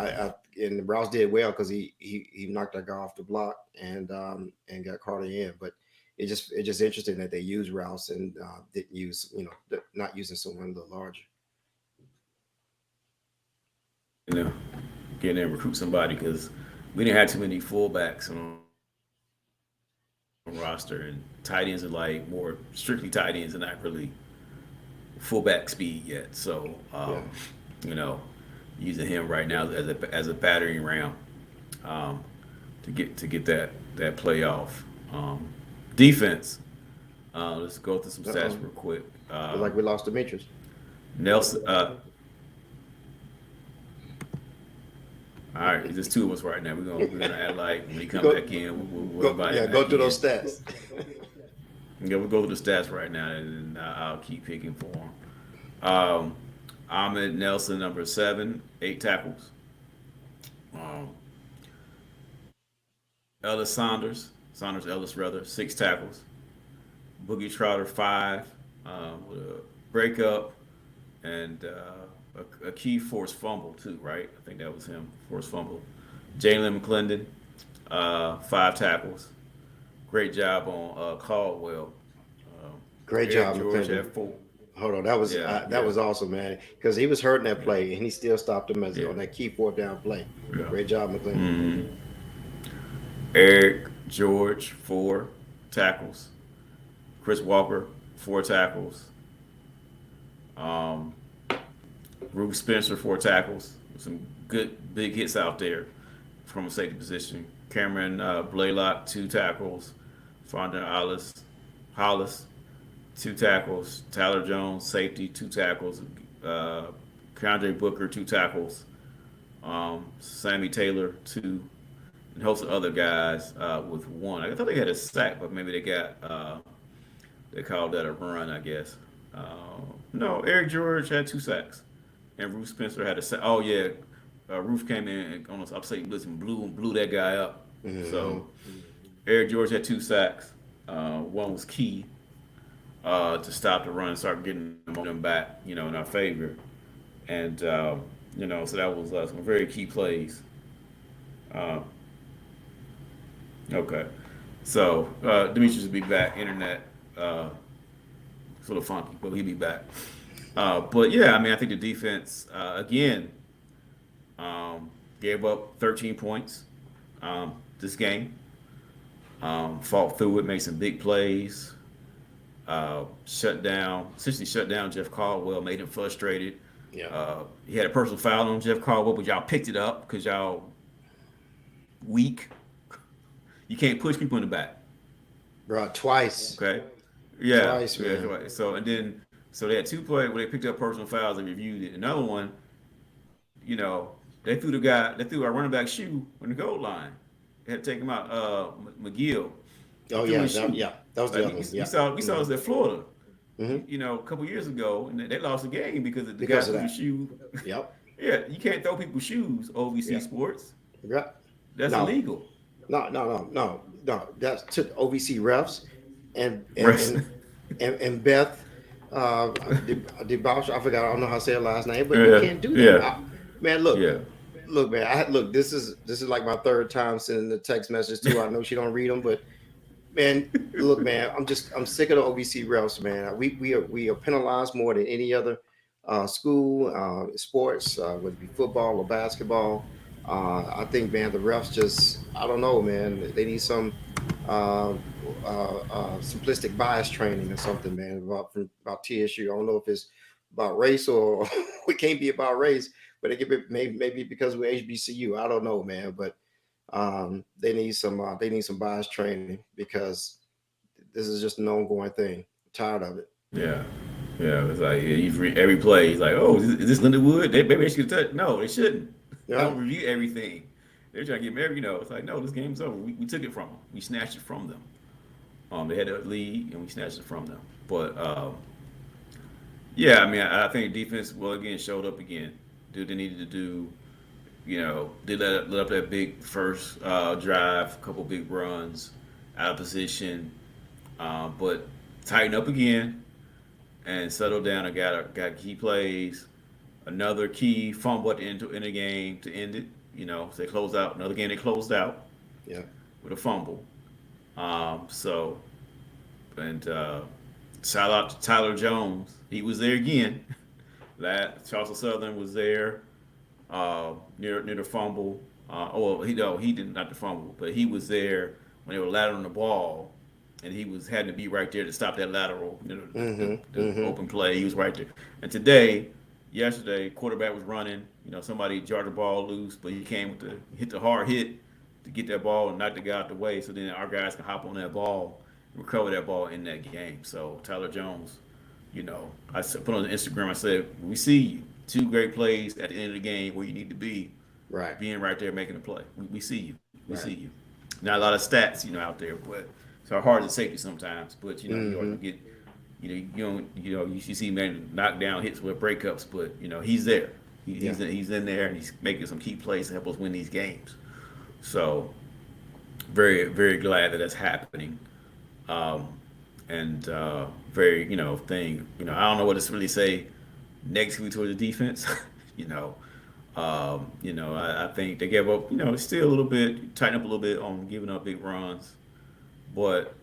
Speaker 3: Rouse did well because he knocked that guy off the block and got Carter in. But it's just interesting that they used Rouse and didn't use not using someone a little larger.
Speaker 1: You know, get in there and recruit somebody because we didn't have too many fullbacks on roster and tight ends are like more strictly tight ends and not really fullback speed yet. So
Speaker 3: Yeah.
Speaker 1: you know, using him right now as a battering ram um, to get that playoff defense. Let's go through some
Speaker 3: Uh
Speaker 1: stats
Speaker 3: oh.
Speaker 1: real quick.
Speaker 3: Look like we lost Demetrius.
Speaker 1: Nelson. All right, there's two of us right now. We're gonna add like when he come
Speaker 3: Go
Speaker 1: back in, we'll
Speaker 3: go
Speaker 1: invite
Speaker 3: yeah.
Speaker 1: him
Speaker 3: Go
Speaker 1: back
Speaker 3: through
Speaker 1: in.
Speaker 3: those stats.
Speaker 1: Yeah, we'll go through the stats right now, and I'll keep picking for him. Um, Ahmed Nelson, number 7, 8 tackles. Um, Saunders Ellis rather, 6 tackles. Boogie Trotter 5 with a breakup and a key forced fumble too, right? I think that was him, forced fumble. Jalen McClendon, 5 tackles. Great job on Caldwell. Um,
Speaker 3: Great
Speaker 1: Eric
Speaker 3: job,
Speaker 1: George
Speaker 3: McClendon.
Speaker 1: had 4.
Speaker 3: Hold on, that was
Speaker 1: Yeah,
Speaker 3: that
Speaker 1: yeah,
Speaker 3: was awesome, man. Because he was hurting that
Speaker 1: yeah,
Speaker 3: play, and he still stopped him
Speaker 1: yeah,
Speaker 3: on that key fourth down play.
Speaker 1: yeah.
Speaker 3: Great job, McClendon.
Speaker 1: hmm Eric George, 4 tackles. Chris Walker, 4 tackles. Um, Ruth Spencer, 4 tackles. Some good big hits out there. from a safety position. Cameron Blaylock, 2 tackles. Fonda Hollis, 2 tackles. Tyler Jones, safety, 2 tackles. Uh, Keandre Booker, 2 tackles. Sammy Taylor, 2, and a host of other guys with 1. I thought they had a sack, but maybe they called that a run, I guess. No, Eric George had 2 sacks, and Ruth Spencer had a sack. Oh yeah, Ruth came in on us upstate blitz and blew that guy up.
Speaker 3: Mm-hmm.
Speaker 1: So Eric George had 2 sacks. One was key to stop the run and start getting them back, in our favor. And so that was some very key plays. Uh, okay, so Demetrius will be back. Internet sort of funky, but he'll be back. But yeah, I mean, I think the defense again gave up 13 points this game. Fought through it, made some big plays. Essentially shut down Jeff Caldwell, made him frustrated.
Speaker 3: Yeah.
Speaker 1: He had a personal foul on Jeff Caldwell, but y'all picked it up because y'all weak. You can't push people in the back.
Speaker 3: Bro, twice.
Speaker 1: Okay. Yeah.
Speaker 3: Twice,
Speaker 1: Yeah.
Speaker 3: man.
Speaker 1: Right. So they had 2 plays where they picked up personal fouls and reviewed it. Another one, they threw our running back shoe on the goal line. They had to take him out. McGill.
Speaker 3: Oh
Speaker 1: Threw
Speaker 3: yeah,
Speaker 1: his shoe.
Speaker 3: that was the
Speaker 1: Like
Speaker 3: other one.
Speaker 1: we
Speaker 3: Yeah.
Speaker 1: saw us at Florida.
Speaker 3: Mm-hmm.
Speaker 1: A couple years ago, and they lost the game because the guy
Speaker 3: Because of
Speaker 1: threw the
Speaker 3: that.
Speaker 1: shoe.
Speaker 3: Yep.
Speaker 1: Yeah, you can't throw people's shoes. OVC
Speaker 3: Yeah.
Speaker 1: sports.
Speaker 3: Yeah.
Speaker 1: That's
Speaker 3: No,
Speaker 1: illegal.
Speaker 3: no. That's to OVC refs and
Speaker 1: Right.
Speaker 3: Beth DeBausch. I forgot. I don't know how to say her last name, but you
Speaker 1: Yeah.
Speaker 3: can't do that.
Speaker 1: Yeah.
Speaker 3: Man,
Speaker 1: Yeah.
Speaker 3: look, man. Look. This is like my third time sending the text message too. I know she don't read them, but man, look, man. I'm sick of the OVC refs, man. We are penalized more than any other school sports, whether it be football or basketball. I think, man, the refs just, I don't know, man. They need some uh, simplistic bias training or something, man, about TSU. I don't know if it's about race or it can't be about race, but it could be maybe because we're HBCU. I don't know, man, but they need some bias training because this is just an ongoing thing. I'm tired of it.
Speaker 1: Yeah. Yeah. It's like every play. He's like, oh, is this Lindenwood? Maybe they should touch. No, they shouldn't. They
Speaker 3: Yeah,
Speaker 1: don't review everything. They're trying to get married. It's like, no, this game's over. We took it from them. We snatched it from them. They had a lead and we snatched it from them. But yeah, I mean, I think defense, well, again, showed up again. Did what they needed to do. Did let up that big first drive, a couple big runs, out of position, but tighten up again and settle down. I got key plays, another key fumble at the end in the game to end it. So they closed out another game. They closed out
Speaker 3: yeah,
Speaker 1: with a fumble. So and shout out to Tyler Jones. He was there again. That Charles Southern was there near the fumble. He did not the fumble, but he was there when they were lateraling the ball, and he was had to be right there to stop that lateral, the open play. He was right there. And yesterday, quarterback was running. Somebody jarred the ball loose, but he came hit the hard hit to get that ball and knock the guy out the way. So then our guys can hop on that ball and recover that ball in that game. So Tyler Jones, put on Instagram. I said, we see you. 2 great plays at the end of the game where you need to be,
Speaker 3: right,
Speaker 1: being right there making a play. We see you. We
Speaker 3: right.
Speaker 1: see you. Not a lot of stats, out there, but it's hard to safety sometimes. But you
Speaker 3: Mm-hmm.
Speaker 1: always get, you don't, you see man knock down hits with breakups, but he's there.
Speaker 3: Yeah,
Speaker 1: He's in there and he's making some key plays to help us win these games. So very very glad that that's happening. Um, and very thing. I don't know what to really say negatively towards the defense. you know, I think they gave up. Still a little bit tighten up a little bit on giving up big runs, but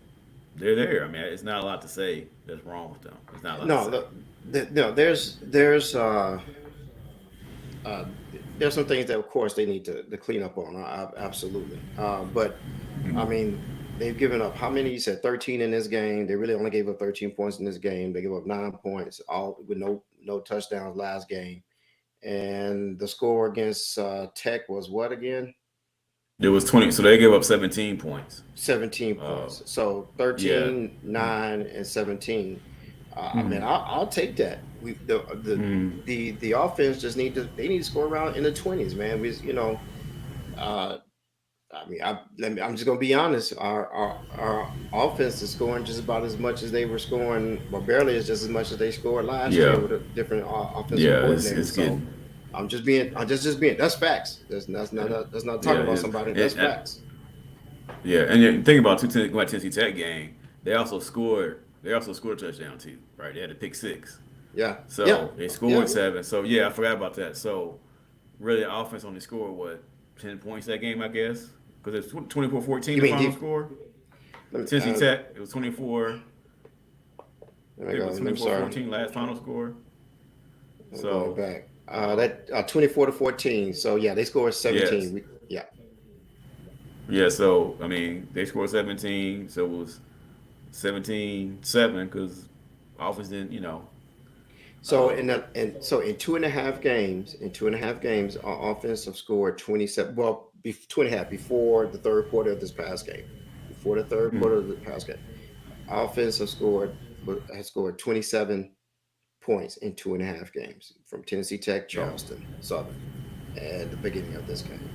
Speaker 1: they're there. I mean, it's not a lot to say that's wrong with them. It's not a lot to
Speaker 3: no,
Speaker 1: say.
Speaker 3: no. Uh, there's some things that, of course, they need to clean up on. Absolutely. But I
Speaker 1: Mhm.
Speaker 3: mean, they've given up how many? You said 13 in this game. They really only gave up 13 points in this game. They gave up 9 points, all with no touchdowns last game. And the score against Tech was what again?
Speaker 1: It was 20. So they gave up 17 points.
Speaker 3: 17
Speaker 1: Uh,
Speaker 3: points. So
Speaker 1: yeah.
Speaker 3: 13, 9, and 17. I mean,
Speaker 1: Mm,
Speaker 3: I'll take that.
Speaker 1: mm,
Speaker 3: The offense just they need to score around in the 20s, man. Uh, I mean, I'm just gonna be honest. Our offense is scoring just about as much as they were scoring, well, barely as much as they scored last year
Speaker 1: yeah.
Speaker 3: with a different offensive
Speaker 1: Yeah.
Speaker 3: coordinator.
Speaker 1: It's
Speaker 3: So
Speaker 1: getting.
Speaker 3: I'm just being. That's facts.
Speaker 1: Yeah.
Speaker 3: That's not
Speaker 1: Yeah.
Speaker 3: talking
Speaker 1: It
Speaker 3: about
Speaker 1: is.
Speaker 3: somebody. That's
Speaker 1: And
Speaker 3: facts.
Speaker 1: yeah. And you think about going Tennessee Tech game. They also scored. They also scored a touchdown too. Right. They had a pick six.
Speaker 3: Yeah, yeah,
Speaker 1: So they
Speaker 3: yeah.
Speaker 1: scored seven. So yeah, I forgot about that. So really, the offense only scored what 10 points that game, I guess, because it's 24-14
Speaker 3: You
Speaker 1: the
Speaker 3: mean
Speaker 1: final
Speaker 3: deep?
Speaker 1: score.
Speaker 3: Let me,
Speaker 1: Tennessee Tech, it was 24.
Speaker 3: let
Speaker 1: I
Speaker 3: me
Speaker 1: think it
Speaker 3: go.
Speaker 1: was
Speaker 3: I'm sorry.
Speaker 1: 24-14 last final score.
Speaker 3: I'm going
Speaker 1: So,
Speaker 3: back.
Speaker 1: um,
Speaker 3: That 24 to 14. So yeah, they scored 17.
Speaker 1: yes,
Speaker 3: Yeah.
Speaker 1: yeah. So I mean, they scored 17, so it was 17-7 because offense didn't,
Speaker 3: So
Speaker 1: uh,
Speaker 3: in 2.5 games, our offense have scored 27. Well, 2.5 before the third quarter of this past game. Before the third
Speaker 1: mm,
Speaker 3: quarter of the past game, our offense has scored 27 points in 2.5 games from Tennessee Tech,
Speaker 1: yeah,
Speaker 3: Charleston, Southern at the beginning of this game.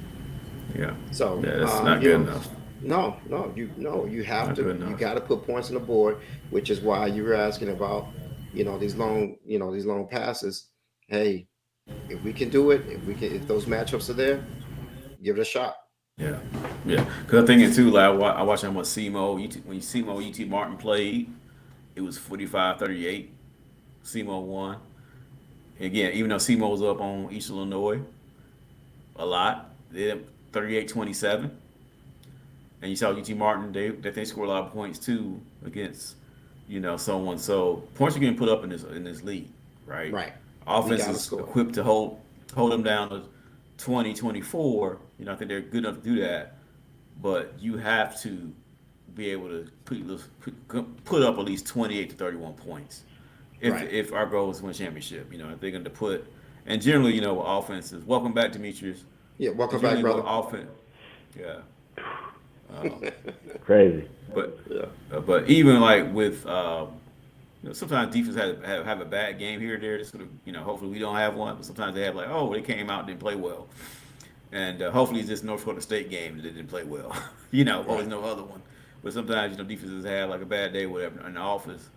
Speaker 1: yeah,
Speaker 3: So
Speaker 1: yeah. That's not good enough.
Speaker 3: no, no, you have
Speaker 1: Not
Speaker 3: to,
Speaker 1: good
Speaker 3: you
Speaker 1: enough.
Speaker 3: got to put points on the board, which is why you were asking about, these long passes. Hey, if we can do it, if those matchups are there, give it a shot.
Speaker 1: Yeah, yeah. Because I'm thinking too, like I watched how much SEMO, when SEMO UT Martin played, it was 45-38. SEMO won. Again, even though SEMO was up on East Illinois a lot, they 38-27. And you saw UT Martin, they scored a lot of points too against, someone. So points are getting put up in this league, right?
Speaker 3: Right. We
Speaker 1: Offense
Speaker 3: got to
Speaker 1: is
Speaker 3: score.
Speaker 1: equipped to hold them down to 20, 24. I think they're good enough to do that. But you have to be able to put up at least 28 to 31 points if
Speaker 3: Right.
Speaker 1: if our goal is to win a championship. If they're going to put, and generally, with offenses. Welcome back, Demetrius.
Speaker 3: Yeah. Welcome back,
Speaker 1: Generally, with
Speaker 3: brother.
Speaker 1: offense, yeah. Um,
Speaker 2: Crazy.
Speaker 1: but
Speaker 3: Yeah.
Speaker 1: but even like with sometimes defense have a bad game here or there. Just sort of hopefully we don't have one. But sometimes they have like, oh, they came out and didn't play well, and hopefully it's this North Dakota State game that they didn't play well. Always
Speaker 3: Right.
Speaker 1: no other one. But sometimes defenses have like a bad day, whatever, in the office.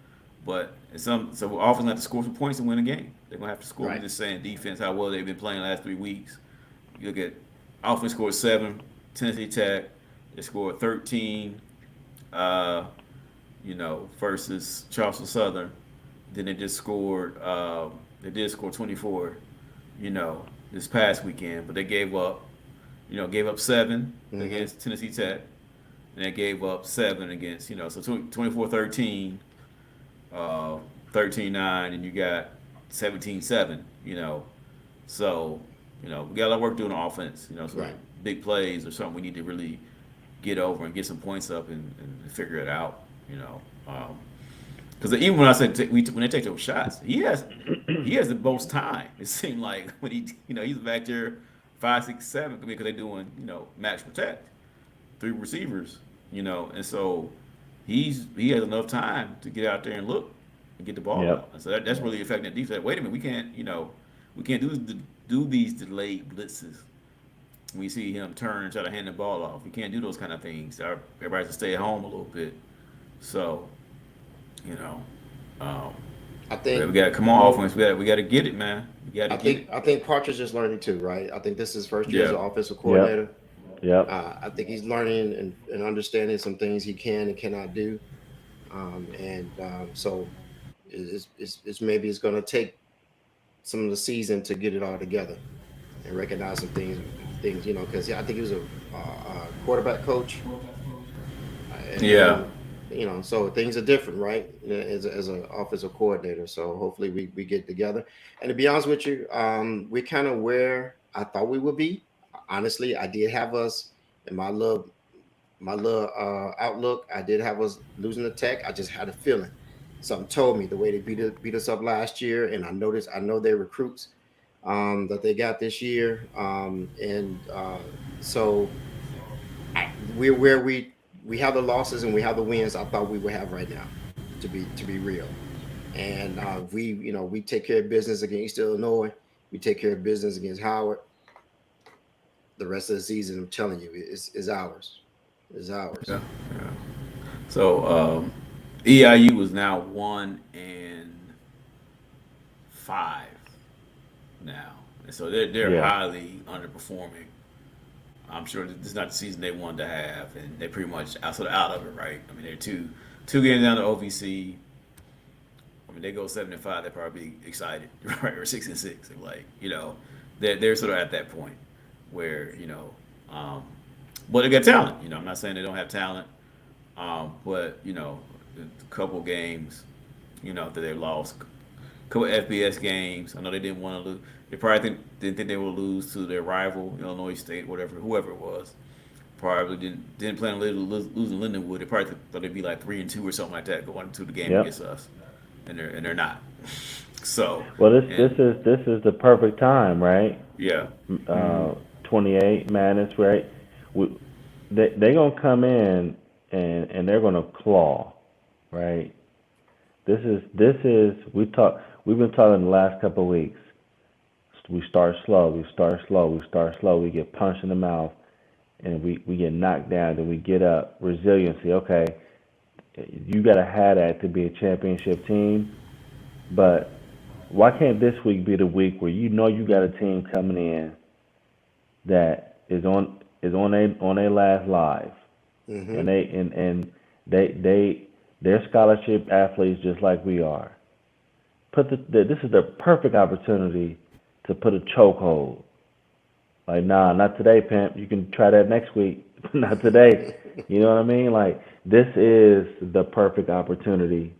Speaker 1: But so offense have to score some points to win a game. They're gonna have to score. We're
Speaker 3: Right.
Speaker 1: just saying defense how well they've been playing the last 3 weeks. You look at offense scored 7. Tennessee Tech they scored 13. Uh, versus Charleston Southern. Then they just scored. They did score 24. This past weekend, but they gave up. Gave up 7
Speaker 3: Hmm.
Speaker 1: against Tennessee Tech, and they gave up 7 against. So 24-13, uh, 13-9, and you got 17-7. So we got a lot of work doing on offense. So
Speaker 3: Right.
Speaker 1: big plays or something we need to really get over and get some points up and figure it out. Because even when I said when they take those shots, he has the most time. It seemed like when he's back there 5, 6, 7 because they're doing match protect 3 receivers, and so he has enough time to get out there and look and get the ball
Speaker 2: Yep.
Speaker 1: out. And so that's really affecting the defense. Wait a minute, we can't do these delayed blitzes. We see him turn and try to hand the ball off. We can't do those kind of things. Everybody has to stay at home a little bit. So, you know, um,
Speaker 3: I think
Speaker 1: we got to come on offense. We got to get it, man. We got to get it.
Speaker 3: I think Partridge is learning too, right? I think this is his first year as
Speaker 1: Yeah,
Speaker 3: an offensive
Speaker 2: Yep.
Speaker 3: coordinator.
Speaker 2: Yep.
Speaker 3: I think he's learning and understanding some things he can and cannot do. So it's maybe it's going to take some of the season to get it all together and recognize some things, because I think he was a quarterback coach,
Speaker 1: yeah,
Speaker 3: and so things are different, right? As an offensive coordinator. So hopefully we get together. And to be honest with you, we're kind of where I thought we would be. Honestly, I did have us in my little outlook. I did have us losing the Tech. I just had a feeling. Something told me the way they beat us up last year, and I know their recruits that they got this year, and so we're where we have the losses and we have the wins. I thought we would have right now, to be real. And we take care of business against Illinois. We take care of business against Howard. The rest of the season, I'm telling you, is ours. Is ours.
Speaker 1: Yeah, yeah. So EIU was now 1-5 now, and so they're
Speaker 2: Yeah.
Speaker 1: highly underperforming. I'm sure this is not the season they wanted to have, and they're pretty much out of it, right? I mean, they're two games down to OVC. I mean, they go 7-5, they're probably excited, right? Or 6-6, like they're sort of at that point where um, but they got talent. I'm not saying they don't have talent, but a couple games, that they lost, a couple FBS games. I know they didn't want to lose. They probably didn't think they would lose to their rival, Illinois State, whatever, whoever it was. Probably didn't plan on losing Lindenwood. They probably thought they'd be like 3-2 or something like that going into the game
Speaker 2: Yep.
Speaker 1: against us, and they're not. So,
Speaker 2: Well, this
Speaker 1: and
Speaker 2: this is the perfect time, right?
Speaker 1: yeah,
Speaker 2: Uh, 28 Madness, right? We, they gonna come in and they're gonna claw, right? This is we've been talking the last couple of weeks. We start slow, we get punched in the mouth, and we get knocked down, then we get up. Resiliency, okay, you gotta have that to be a championship team, but why can't this week be the week where you got a team coming in that is on their last live,
Speaker 3: Mm-hmm.
Speaker 2: and they're scholarship athletes just like we are. This is the perfect opportunity to put a chokehold. Like, nah, not today, pimp. You can try that next week. Not today. You know what I mean? Like, this is the perfect opportunity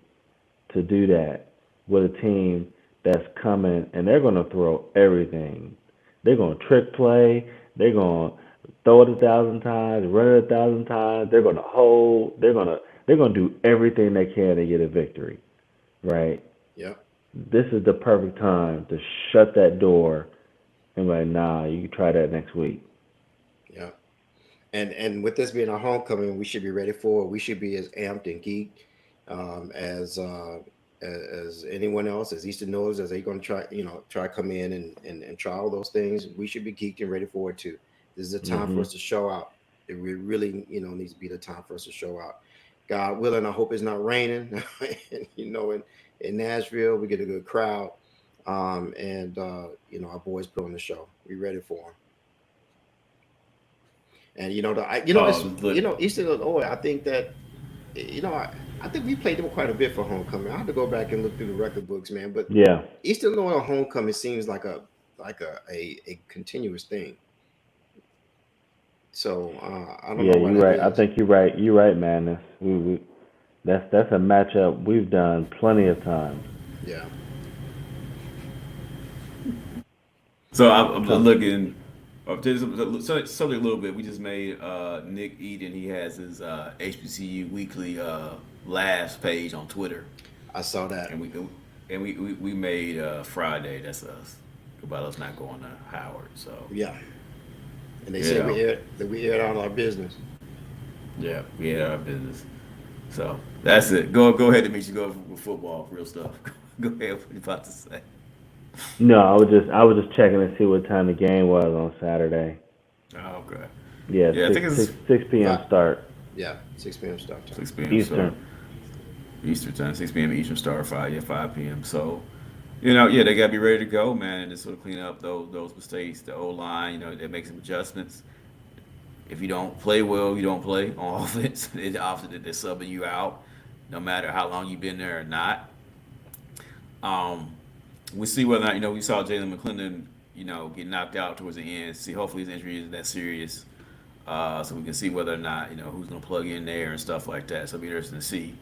Speaker 2: to do that with a team that's coming and they're going to throw everything. They're going to trick play. They're going to throw it 1,000 times, run it 1,000 times. They're going to hold. They're going to do everything they can to get a victory, right?
Speaker 3: Yep.
Speaker 2: This is the perfect time to shut that door and be like, nah, you can try that next week.
Speaker 3: Yep. And with this being our homecoming, we should be ready for it. We should be as amped and geeked um, as uh, as anyone else, as Eastern knows, as they're going to try come in and try all those things. We should be geeked and ready for it too. This is a time for
Speaker 2: Hmm.
Speaker 3: us to show out. It really needs to be the time for us to show out. God willing, I hope it's not raining. And, in Nashville, we get a good crowd, and our boys put on the show. We ready for them. And it's
Speaker 1: look,
Speaker 3: Eastern Illinois. I think that I think we played them quite a bit for homecoming. I have to go back and look through the record books, man. But
Speaker 2: Yeah,
Speaker 3: Eastern Illinois homecoming seems like a continuous thing. So I don't
Speaker 2: yeah,
Speaker 3: know why
Speaker 2: you're
Speaker 3: that
Speaker 2: right. I
Speaker 3: is.
Speaker 2: think you're right. You're right, man. That's a matchup we've done plenty of times.
Speaker 3: Yeah.
Speaker 1: so I'm
Speaker 2: Some,
Speaker 1: looking. Something a little bit. We just made Nick Eden. He has his HBCU weekly last page on Twitter,
Speaker 3: I saw that.
Speaker 1: and we made Friday. That's us about us not going to Howard. So
Speaker 3: Yeah. And they said
Speaker 1: yeah,
Speaker 3: we aired all our business.
Speaker 1: yeah, we had our business. So that's it. Go ahead, Demetri. Go with football, real stuff. Go ahead. What you about to say?
Speaker 2: no, I was just checking to see what time the game was on Saturday.
Speaker 1: Oh, okay.
Speaker 2: Yeah,
Speaker 1: Yeah, I think it's
Speaker 2: 6 p.m.
Speaker 3: Five,
Speaker 2: start
Speaker 3: 6 p.m. start time.
Speaker 1: 6 p.m. start.
Speaker 2: Eastern.
Speaker 1: Eastern time, 6 p.m. Eastern start, 5 p.m. So, yeah, they gotta be ready to go, man, and just sort of clean up those mistakes. The O line, they make some adjustments. If you don't play well, you don't play on offense. It's opposite they're subbing you out, no matter how long you've been there or not. Um, we see whether or not we saw Jalen McClendon, get knocked out towards the end. See, hopefully his injury isn't that serious, so we can see whether or not who's going to plug in there and stuff like that. So it'll be interesting to see.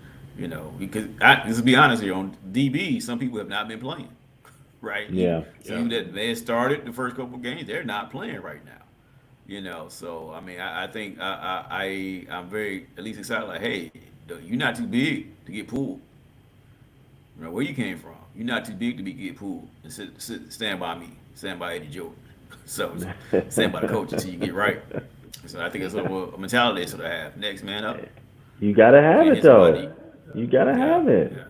Speaker 1: Because let's be honest here on DB, some people have not been playing, right?
Speaker 2: Yeah.
Speaker 1: Some
Speaker 3: Yeah.
Speaker 1: people that they had started the first couple of games, they're not playing right now. So I mean, I think I'm very at least excited. Like, hey, you're not too big to get pulled. Where you came from. You're not too big to be get pulled. And stand by me. Stand by Eddie Jordan. So stand by the coach until you get right. So I think it's sort of a mentality they sort of have. Next man up.
Speaker 2: You gotta have
Speaker 1: Can't
Speaker 2: it
Speaker 1: hit somebody.
Speaker 2: though. You gotta
Speaker 1: Yeah,
Speaker 2: have it.
Speaker 1: yeah,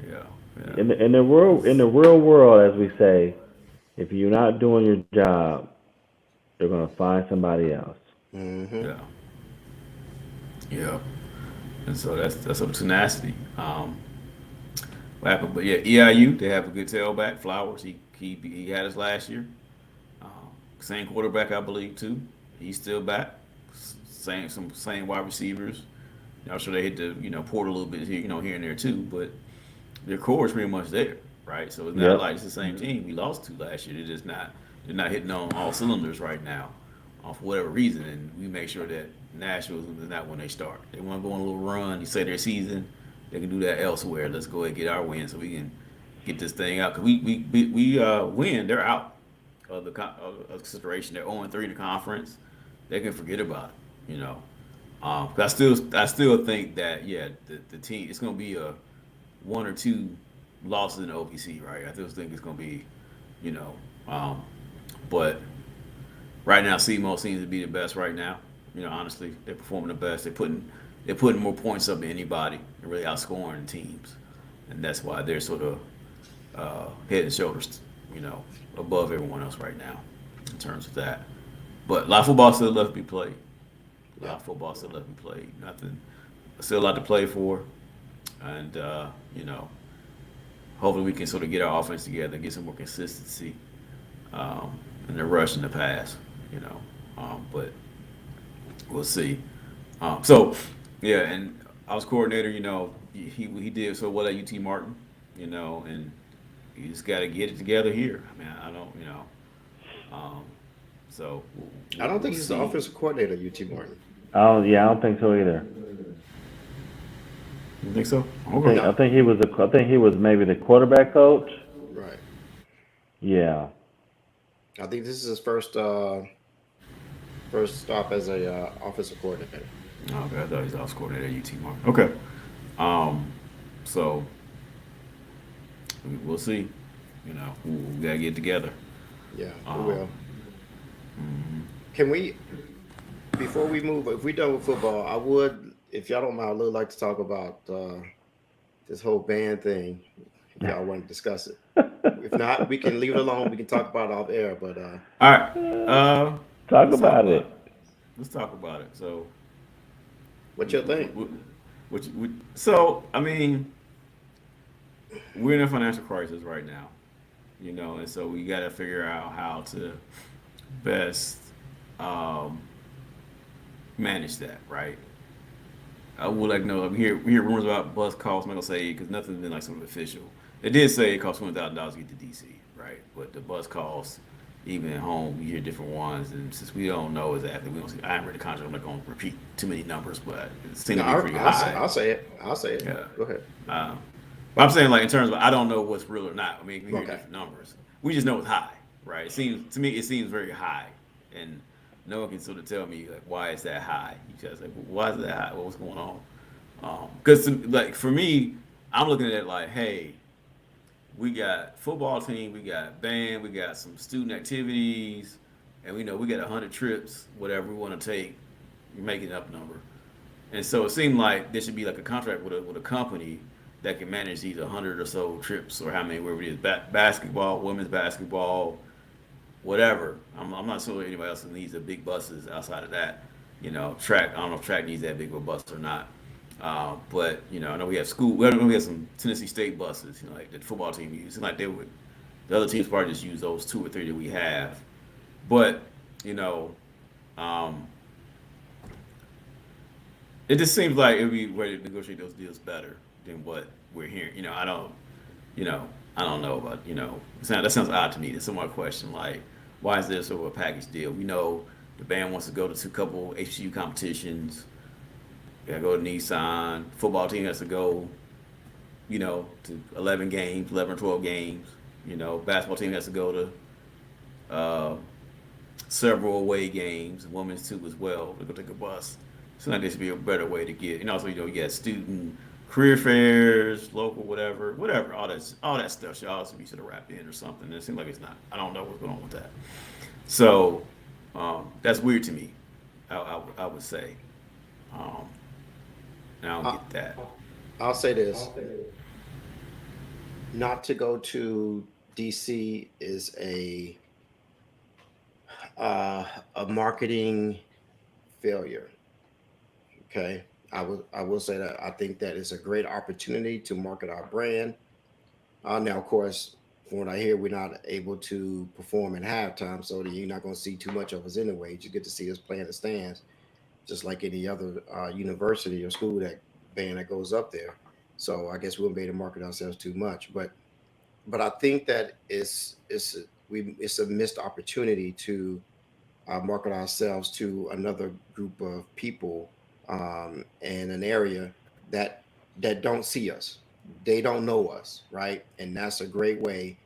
Speaker 1: yeah, yeah.
Speaker 2: In the real world, as we say, if you're not doing your job, they're gonna find somebody else.
Speaker 3: Mm-hmm.
Speaker 1: Yeah, yeah. And so that's some tenacity. What happened? But yeah, EIU they have a good tailback. Flowers he had us last year. Um, Same quarterback I believe too. He's still back. Same wide receivers. I'm sure they hit the port a little bit here here and there too, but their core is pretty much there, right? So it's not
Speaker 2: Yep.
Speaker 1: like it's the same team we lost to last year. They're not hitting on all cylinders right now, for whatever reason. And we make sure that Nashville is not when they start. They want to go on a little run. You say their season, they can do that elsewhere. Let's go ahead and get our win so we can get this thing out. Cause we win, they're out of consideration. They're 0-3 in the conference. They can forget about it, you know. 'Cause I still think that the team it's gonna be a one or two losses in the OPC, right? I still think it's gonna be, you know, but right now SEMO seems to be the best right now. Honestly, they're performing the best. They're putting more points up than anybody and really outscoring teams, and that's why they're sort of head and shoulders, above everyone else right now in terms of that. But a lot of football still left to be played. A lot
Speaker 3: Yeah.
Speaker 1: of football still left to be played. Nothing, still a lot to play for, and hopefully we can sort of get our offense together and get some more consistency in the rush and the pass. But we'll see. So yeah, and I was coordinator. He did so well at UT Martin. And you just got to get it together here. I mean, I don't. Um, so
Speaker 3: I don't
Speaker 1: we'll
Speaker 3: think he's the
Speaker 1: see.
Speaker 3: offensive coordinator at UT Martin.
Speaker 2: Oh yeah, I don't think so either.
Speaker 1: You think so?
Speaker 2: I think
Speaker 1: Okay.
Speaker 2: I
Speaker 3: No.
Speaker 2: think he was I think he was maybe the quarterback coach.
Speaker 3: Right.
Speaker 2: Yeah.
Speaker 3: I think this is his first stop as a offensive coordinator.
Speaker 1: Okay, I thought he was off coordinator at UT Martin. Okay. Um, so we'll see. We gotta get together.
Speaker 3: Yeah, we
Speaker 1: Um,
Speaker 3: will. Can we, before we move, if we done with football, I would, if y'all don't mind, I'd really like to talk about this whole band thing. If y'all want to discuss it. If not, we can leave it alone. We can talk about it off air. But
Speaker 1: all right.
Speaker 2: Talk
Speaker 1: Let's talk
Speaker 2: about
Speaker 1: about
Speaker 2: it.
Speaker 1: it. Let's talk about it. So,
Speaker 3: what you think?
Speaker 1: so I mean, we're in a financial crisis right now, and so we got to figure out how to best um, manage that, right? I would like to know. We hear rumors about bus costs. I'm not gonna say because nothing's been like sort of official. They did say it costs $20,000 to get to DC, right? But the bus costs, even at home, we hear different ones, and since we don't know exactly, we don't see. I haven't read the contract. I'm not gonna repeat too many numbers, but it seems
Speaker 3: No,
Speaker 1: to be pretty high.
Speaker 3: I'll say it. I'll say it.
Speaker 1: Yeah.
Speaker 3: Go ahead.
Speaker 1: Um, but I'm saying like in terms of I don't know what's real or not. I mean, we hear
Speaker 3: Okay.
Speaker 1: different numbers. We just know it's high, right? It seems very high, and no one can sort of tell me like why is that high. You guys like why is that high? What's going on? Because like for me, I'm looking at it like, hey, we got football team, we got band, we got some student activities, and we know we got 100 trips, whatever we want to take. You're making up number, and so it seemed like there should be like a contract with a company that can manage these 100 or so trips or how many wherever it is, basketball, women's basketball, whatever. I'm not sure anybody else needs the big buses outside of that. Track. I don't know if track needs that big of a bus or not. But I know we have school. We have some Tennessee State buses. Like the football team uses. Like they would, the other teams probably just use those two or three that we have. But um, it just seems like it'd be way to negotiate those deals better than what we're hearing. You know, I don't know about that sounds odd to me. That's somewhat question like, why is this over a package deal? We know the band wants to go to a couple HCU competitions. Gotta go to Nissan. Football team has to go, to 11 games, 11 or 12 games. Basketball team has to go to several away games, women's too as well. They go take a bus. So like there should be a better way to get. And also, you got student career fairs, local, whatever, all that stuff should also be sort of wrapped in or something. And it seems like it's not. I don't know what's going on with that. So that's weird to me. I would say. Um, and I don't
Speaker 3: I,
Speaker 1: get that.
Speaker 3: I'll say this: not to go to DC is uh, a marketing failure. Okay, I will say that I think that it's a great opportunity to market our brand. Now, of course, from what I hear, we're not able to perform in halftime, so you're not going to see too much of us anyway. You get to see us play in the stands, just like any other university or school that band that goes up there. So I guess we won't be able to market ourselves too much, but I think that it's a missed opportunity to market ourselves to another group of people in an area that don't see us. They don't know us, right? And that's a great way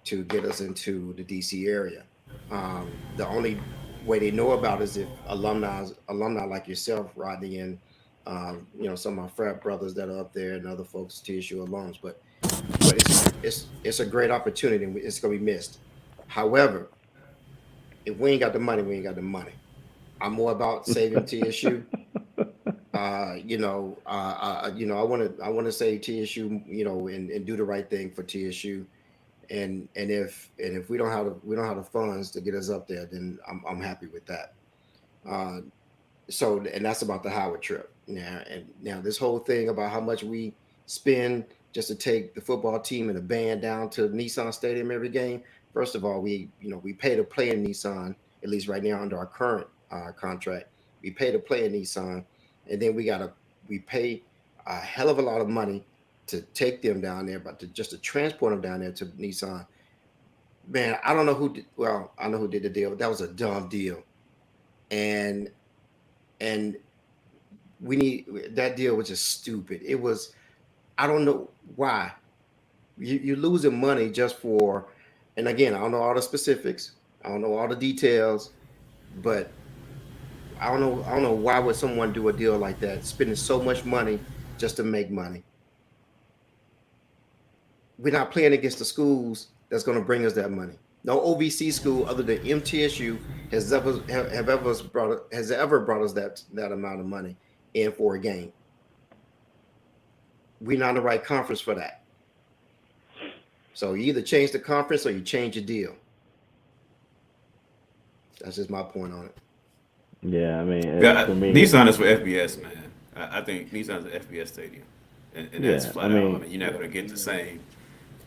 Speaker 3: to get us into the DC area. The only way they know about is if alumni like yourself, Rodney, and some of my frat brothers that are up there and other folks, TSU alums. But it's a great opportunity and it's gonna be missed. However, if we ain't got the money, we ain't got the money. I'm more about saving TSU. I want to say TSU, and do the right thing for TSU. And if we don't have the funds to get us up there, then I'm happy with that. Uh, and that's about the Howard trip. Now this whole thing about how much we spend just to take the football team and the band down to Nissan Stadium every game. First of all, we pay to play in Nissan, at least right now under our current contract. We pay to play in Nissan, and then we pay a hell of a lot of money to take them down there, but to transport them down there to Nissan. Man, I don't know who did, well, I know who did the deal, but that was a dumb deal. And and we need that deal was just stupid. It was, I don't know why. You're losing money just for, and again, I don't know all the specifics. I don't know all the details, but I don't know why would someone do a deal like that, spending so much money just to make money. We're not playing against the schools that's going to bring us that money. No OVC school other than MTSU has ever brought us that amount of money in for a game. We're not in the right conference for that. So you either change the conference or you change your deal. That's just my point on it.
Speaker 2: Yeah, I mean,
Speaker 1: Yeah,
Speaker 2: for me,
Speaker 1: Nissan is for FBS, man. I think Nissan's an FBS stadium, and that's
Speaker 2: yeah, I
Speaker 1: flat out. I
Speaker 2: mean,
Speaker 1: mean, you're not going to get the same.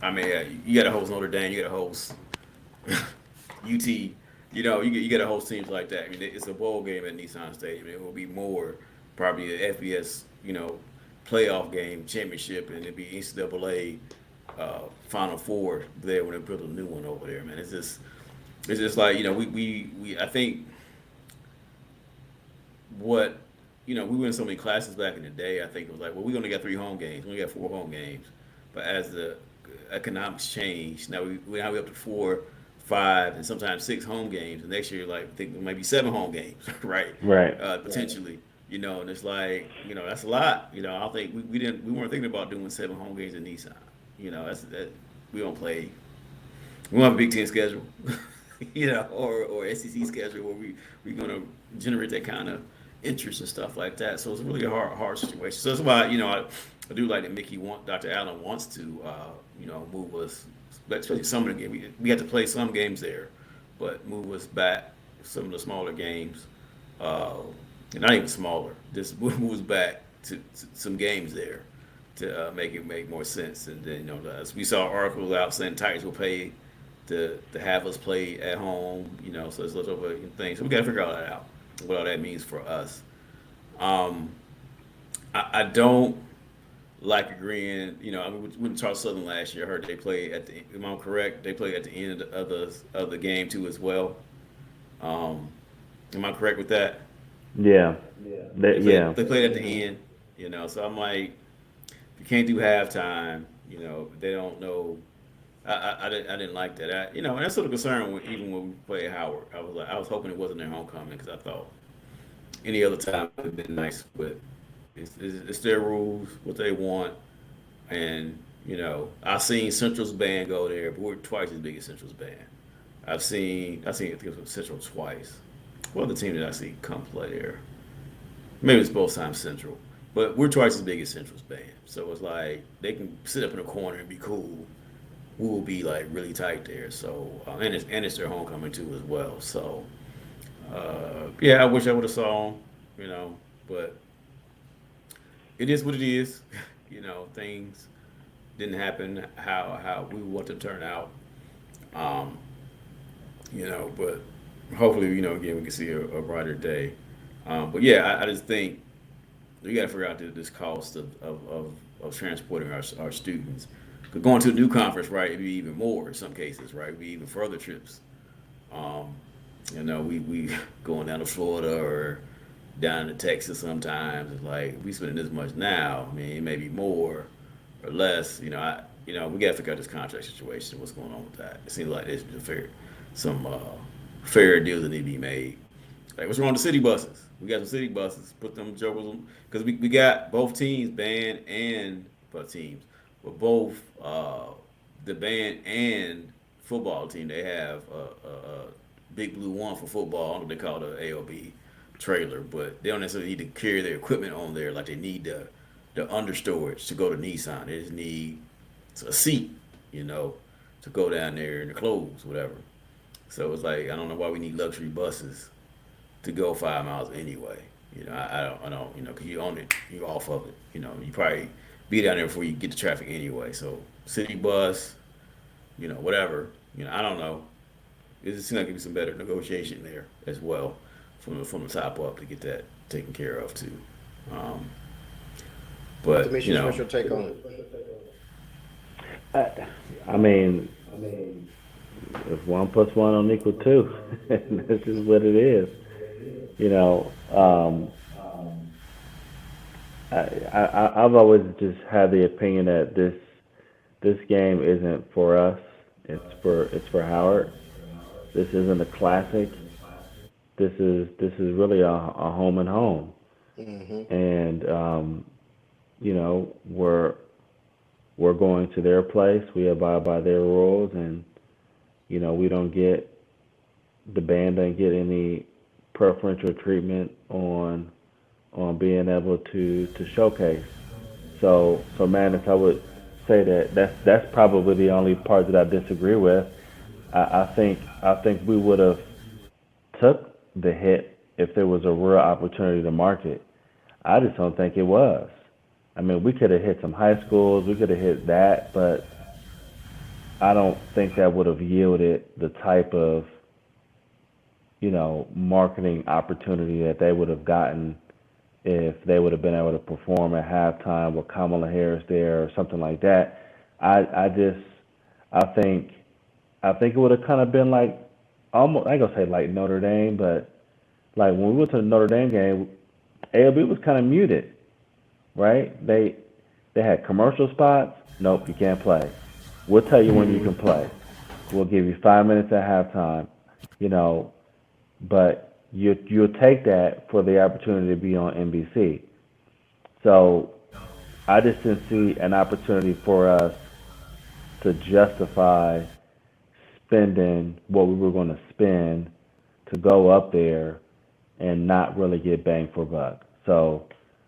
Speaker 1: I mean, you got to host Notre Dame, you got to host UT. You got to host teams like that. I mean, it's a bowl game at Nissan Stadium. It will be more probably an FBS, playoff game, championship, and it'd be NCAA Final Four there when they build a new one over there, man. It's just like we I think what we went so many classes back in the day. I think it was like, well, we only got 3 home games, we only got 4 home games, but as the economics change, now we up to 4, 5, and sometimes 6 home games. And next year, like I think maybe 7 home games, right?
Speaker 2: right.
Speaker 1: Potentially, and it's like that's a lot. I don't think we weren't thinking about doing 7 home games in Nissan. That we don't play. We don't have a Big Ten schedule, or SEC schedule where we're gonna generate that kind of interest and stuff like that. So it's really a hard situation. So that's why I do like that Dr. Allen wants to move us, especially some of the games. We had to play some games there, but move us back some of the smaller games, uh, and not even smaller. Just move us back to some games there to make it make more sense. And then as we saw articles out saying Titans will pay to have us play at home. So it's a little bit of things. So we got to figure all that out, what all that means for us. Um, I don't like agreeing. I mean, we went to Charles Southern last year. I heard they played at the. Am I correct? They played at the end of the game too as well. Um, am I correct with that?
Speaker 2: Yeah,
Speaker 1: They played
Speaker 2: yeah,
Speaker 1: they played at the end. So I'm like, you can't do halftime. They don't know. I didn't like that. And that's sort of concern even when we played Howard. I was hoping it wasn't their homecoming because I thought any other time would have been nice, but it's their rules, what they want, and I've seen Central's band go there, but we're twice as big as Central's band. I think it was Central twice. What other team did I see come play there? maybe it's both times Central, but we're twice as big as Central's band. So it's like they can sit up in a corner and be cool. We will be like really tight there. So and it's their homecoming too as well. So yeah, I wish I would have saw them, you know, but it is what it is. You know, things didn't happen how we want to turn out. Um, you know, but hopefully, you know, again we can see a brighter day. But yeah, I just think we got to figure out this cost of transporting our students. 'Cause going to a new conference, right, it'd be even more in some cases, right? It'd be even further trips. Um, you know, we going down to Florida or down to Texas sometimes. It's like we spending this much now. I mean, it may be more or less. You know, we got to figure out this contract situation. What's going on with that? It seems like there's some fair deals that need to be made. Like, what's wrong with the city buses? We got some city buses. Put them jokers on because we got both teams, band and but teams, but both the band and football team. They have a big blue one for football. I don't know what they call the AOB trailer, but they don't necessarily need to carry their equipment on there like they need the understorage to go to Nissan. They just need a seat, you know, to go down there and the clothes, whatever. So it's like I don't know why we need luxury buses to go 5 miles anyway. You know, I don't, you know, because you own it, you off of it. You know, you probably be down there before you get to traffic anyway. So city bus, you know, whatever. You know, I don't know. It just seems like it'd be some better negotiation there as well from the top up to get that taken care of too. Um, but you
Speaker 3: Commissioners,
Speaker 1: know,
Speaker 3: what's your take on it?
Speaker 2: I, I mean, if one plus one don't equal two, this is what it is. You know, I've always just had the opinion that this game isn't for us. It's for Howard. This isn't a classic. This is really a home and home.
Speaker 3: Hmm.
Speaker 2: And you know, we're going to their place. We abide by their rules, and you know, we don't get the band doesn't get any preferential treatment on being able to showcase. So Manus, I would say that that's probably the only part that I disagree with. I think we would have took the hit if there was a real opportunity to market. I just don't think it was. I mean, we could have hit some high schools, we could have hit that, but I don't think that would have yielded the type of marketing opportunity that they would have gotten if they would have been able to perform at halftime with Kamala Harris there or something like that. I just I think I think it would have kind of been like almost I ain't gonna say like Notre Dame, but like when we went to the Notre Dame game, ALB was kind of muted, right? They had commercial spots. Nope, you can't play. We'll tell you when you can play. We'll give you 5 minutes at halftime. You know, but you'll take that for the opportunity to be on NBC. So I just didn't see an opportunity for us to justify spending what we were going to spend to go up there and not really get bang for buck. So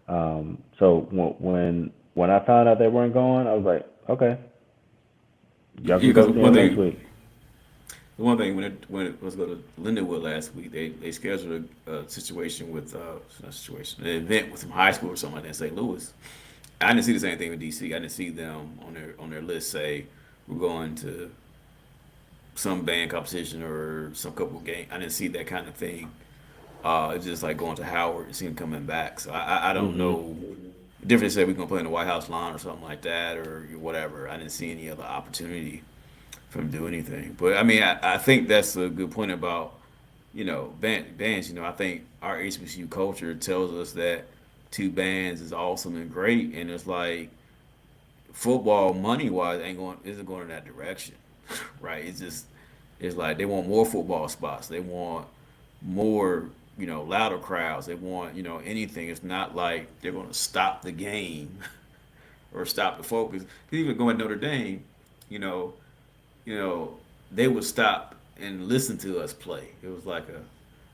Speaker 2: when I found out they weren't going, I was like, okay, y'all can
Speaker 1: because
Speaker 2: go see them next week.
Speaker 1: one thing when it was go to Lindenwood last week, they scheduled a situation with not situation an event with some high school or something like that in St. Louis. I didn't see the same thing with DC. I didn't see them on their list say we're going to some band competition or some couple game. I didn't see that kind of thing. It's just like going to Howard and seeing them coming back. So I don't
Speaker 2: Hmm.
Speaker 1: know. Different say we're gonna play in the White House lawn or something like that or whatever. I didn't see any other opportunity for them to do anything. But I mean, I think that's a good point about bands. I think our HBCU culture tells us that two bands is awesome and great, and it's like football money wise ain't going isn't going in that direction, right? It's like they want more football spots. They want more louder crowds. They want anything. It's not like they're going to stop the game or stop the focus. 'Cause even going to Notre Dame, you know, you know, they would stop and listen to us play. It was like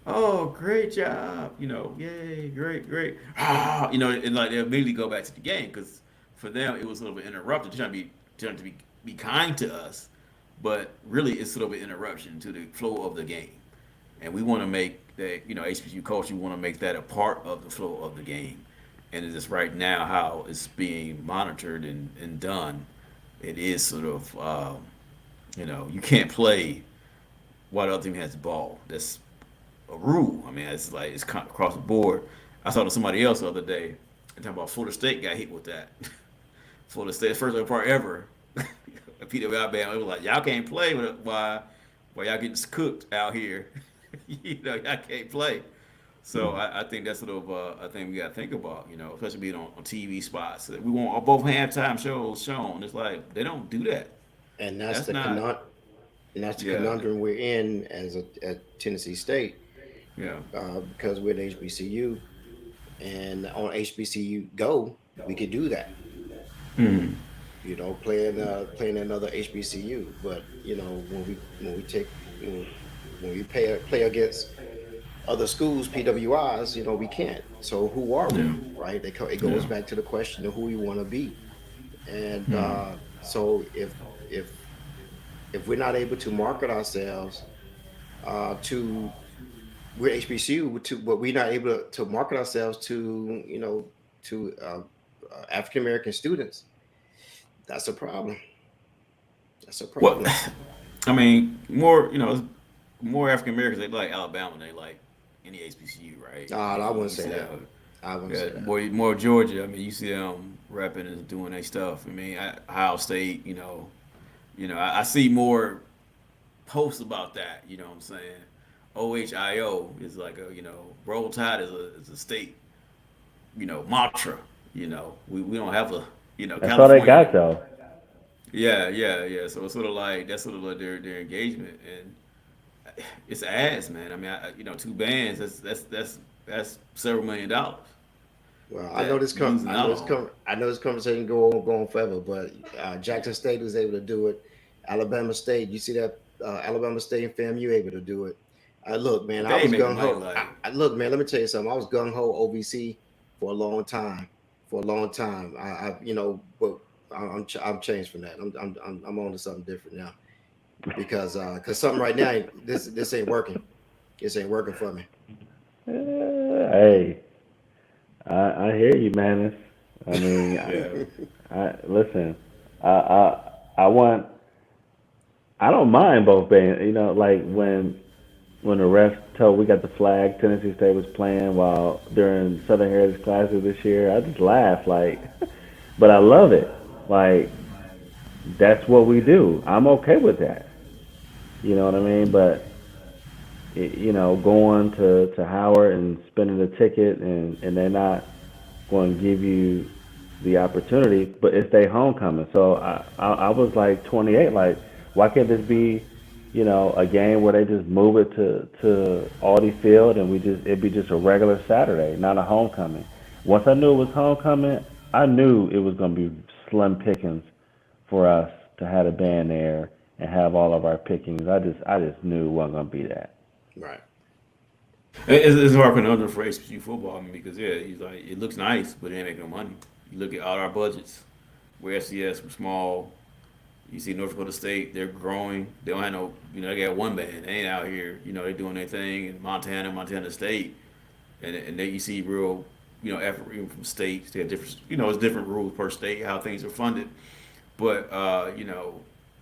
Speaker 1: oh, great job, yay, great, great, and like they immediately go back to the game because for them it was sort of an interruption. They're trying to be kind to us, but really it's sort of an interruption to the flow of the game, and we want to make that HBCU culture. We want to make that a part of the flow of the game, and it's just right now how it's being monitored and done. It is sort of you can't play while the other team has the ball. That's a rule. I mean, it's like it's across the board. I saw somebody else the other day and talking about Florida State got hit with that. Florida State, first part ever. Peter Alabama, it was like y'all can't play with it. Why y'all getting cooked out here? Y'all can't play. So I think that's sort of a thing we got to think about. Especially being on TV spots. We want both halftime shows shown. It's like they don't do that.
Speaker 3: And
Speaker 1: That's not.
Speaker 3: and that's the
Speaker 1: Yeah,
Speaker 3: conundrum we're in at Tennessee State,
Speaker 1: yeah,
Speaker 3: because we're the HBCU, and on HBCU Go we could do that.
Speaker 1: mm,
Speaker 3: Playing another HBCU, but when we take when we play against other schools, PWIs, we can't. So who are we,
Speaker 1: yeah,
Speaker 3: right? It
Speaker 1: yeah,
Speaker 3: goes back to the question of who we want to be, and
Speaker 1: mm,
Speaker 3: so if if we're not able to market ourselves to we're HBCU, but we're not able to market ourselves to African American students, that's a problem. That's a
Speaker 1: Well,
Speaker 3: problem.
Speaker 1: I mean, more African Americans. They like Alabama. They like any HBCU, right?
Speaker 3: I wouldn't
Speaker 1: You
Speaker 3: say
Speaker 1: see that.
Speaker 3: that. I wouldn't
Speaker 1: Yeah,
Speaker 3: say that.
Speaker 1: more Georgia. I mean, you see them rapping and doing their stuff. I mean, Ohio State. I see more posts about that. You know what I'm saying? OHIO is like Roll Tide is a state mantra. We don't have a
Speaker 2: That's all they
Speaker 1: California.
Speaker 2: got though.
Speaker 1: Yeah, yeah, yeah. So it's sort of like that's sort of like their engagement, and it's ads, man. I mean, two bands. That's several $1 million
Speaker 3: Well,
Speaker 1: that you're losing out on.
Speaker 3: I know this conversation go on forever, but Jackson State was able to do it. Alabama State, you see that Alabama State and FAMU able to do it. Look, man,
Speaker 1: But
Speaker 3: I
Speaker 1: they ain't
Speaker 3: was
Speaker 1: making
Speaker 3: gung
Speaker 1: money
Speaker 3: ho.
Speaker 1: like
Speaker 3: Look, man, let me tell you something. I was gung ho OVC for a long time. For a long time, but I'm changed from that. I'm on to something different now because something right now this ain't working. This ain't working for me.
Speaker 2: Hey, I hear you, man. I mean,
Speaker 1: yeah.
Speaker 2: I listen. I I I want. I don't mind both bands. Like when the ref told we got the flag, Tennessee State was playing while during Southern Heritage Classic this year. I just laughed, like, but I love it. Like that's what we do. I'm okay with that. You know what I mean? But going to Howard and spending the ticket, and they're not going to give you the opportunity, but it's their homecoming. So I was like 28, like, why can't this be, a game where they just move it to Audi Field and it'd be just a regular Saturday, not a homecoming. Once I knew it was homecoming, I knew it was going to be slim pickings for us to have a band there and have all of our pickings. I just knew it wasn't going to be that.
Speaker 3: Right.
Speaker 1: It's hard conundrum for HBCU football. I mean, because yeah, he's like it looks nice, but it ain't making no money. You look at all our budgets. We're FCS, we're small. You see North Dakota State, they're growing. They don't have no, they got one band. They ain't out here, they doing their thing in Montana State, and then you see real, effort even from states. They have different, it's different rules per state how things are funded. But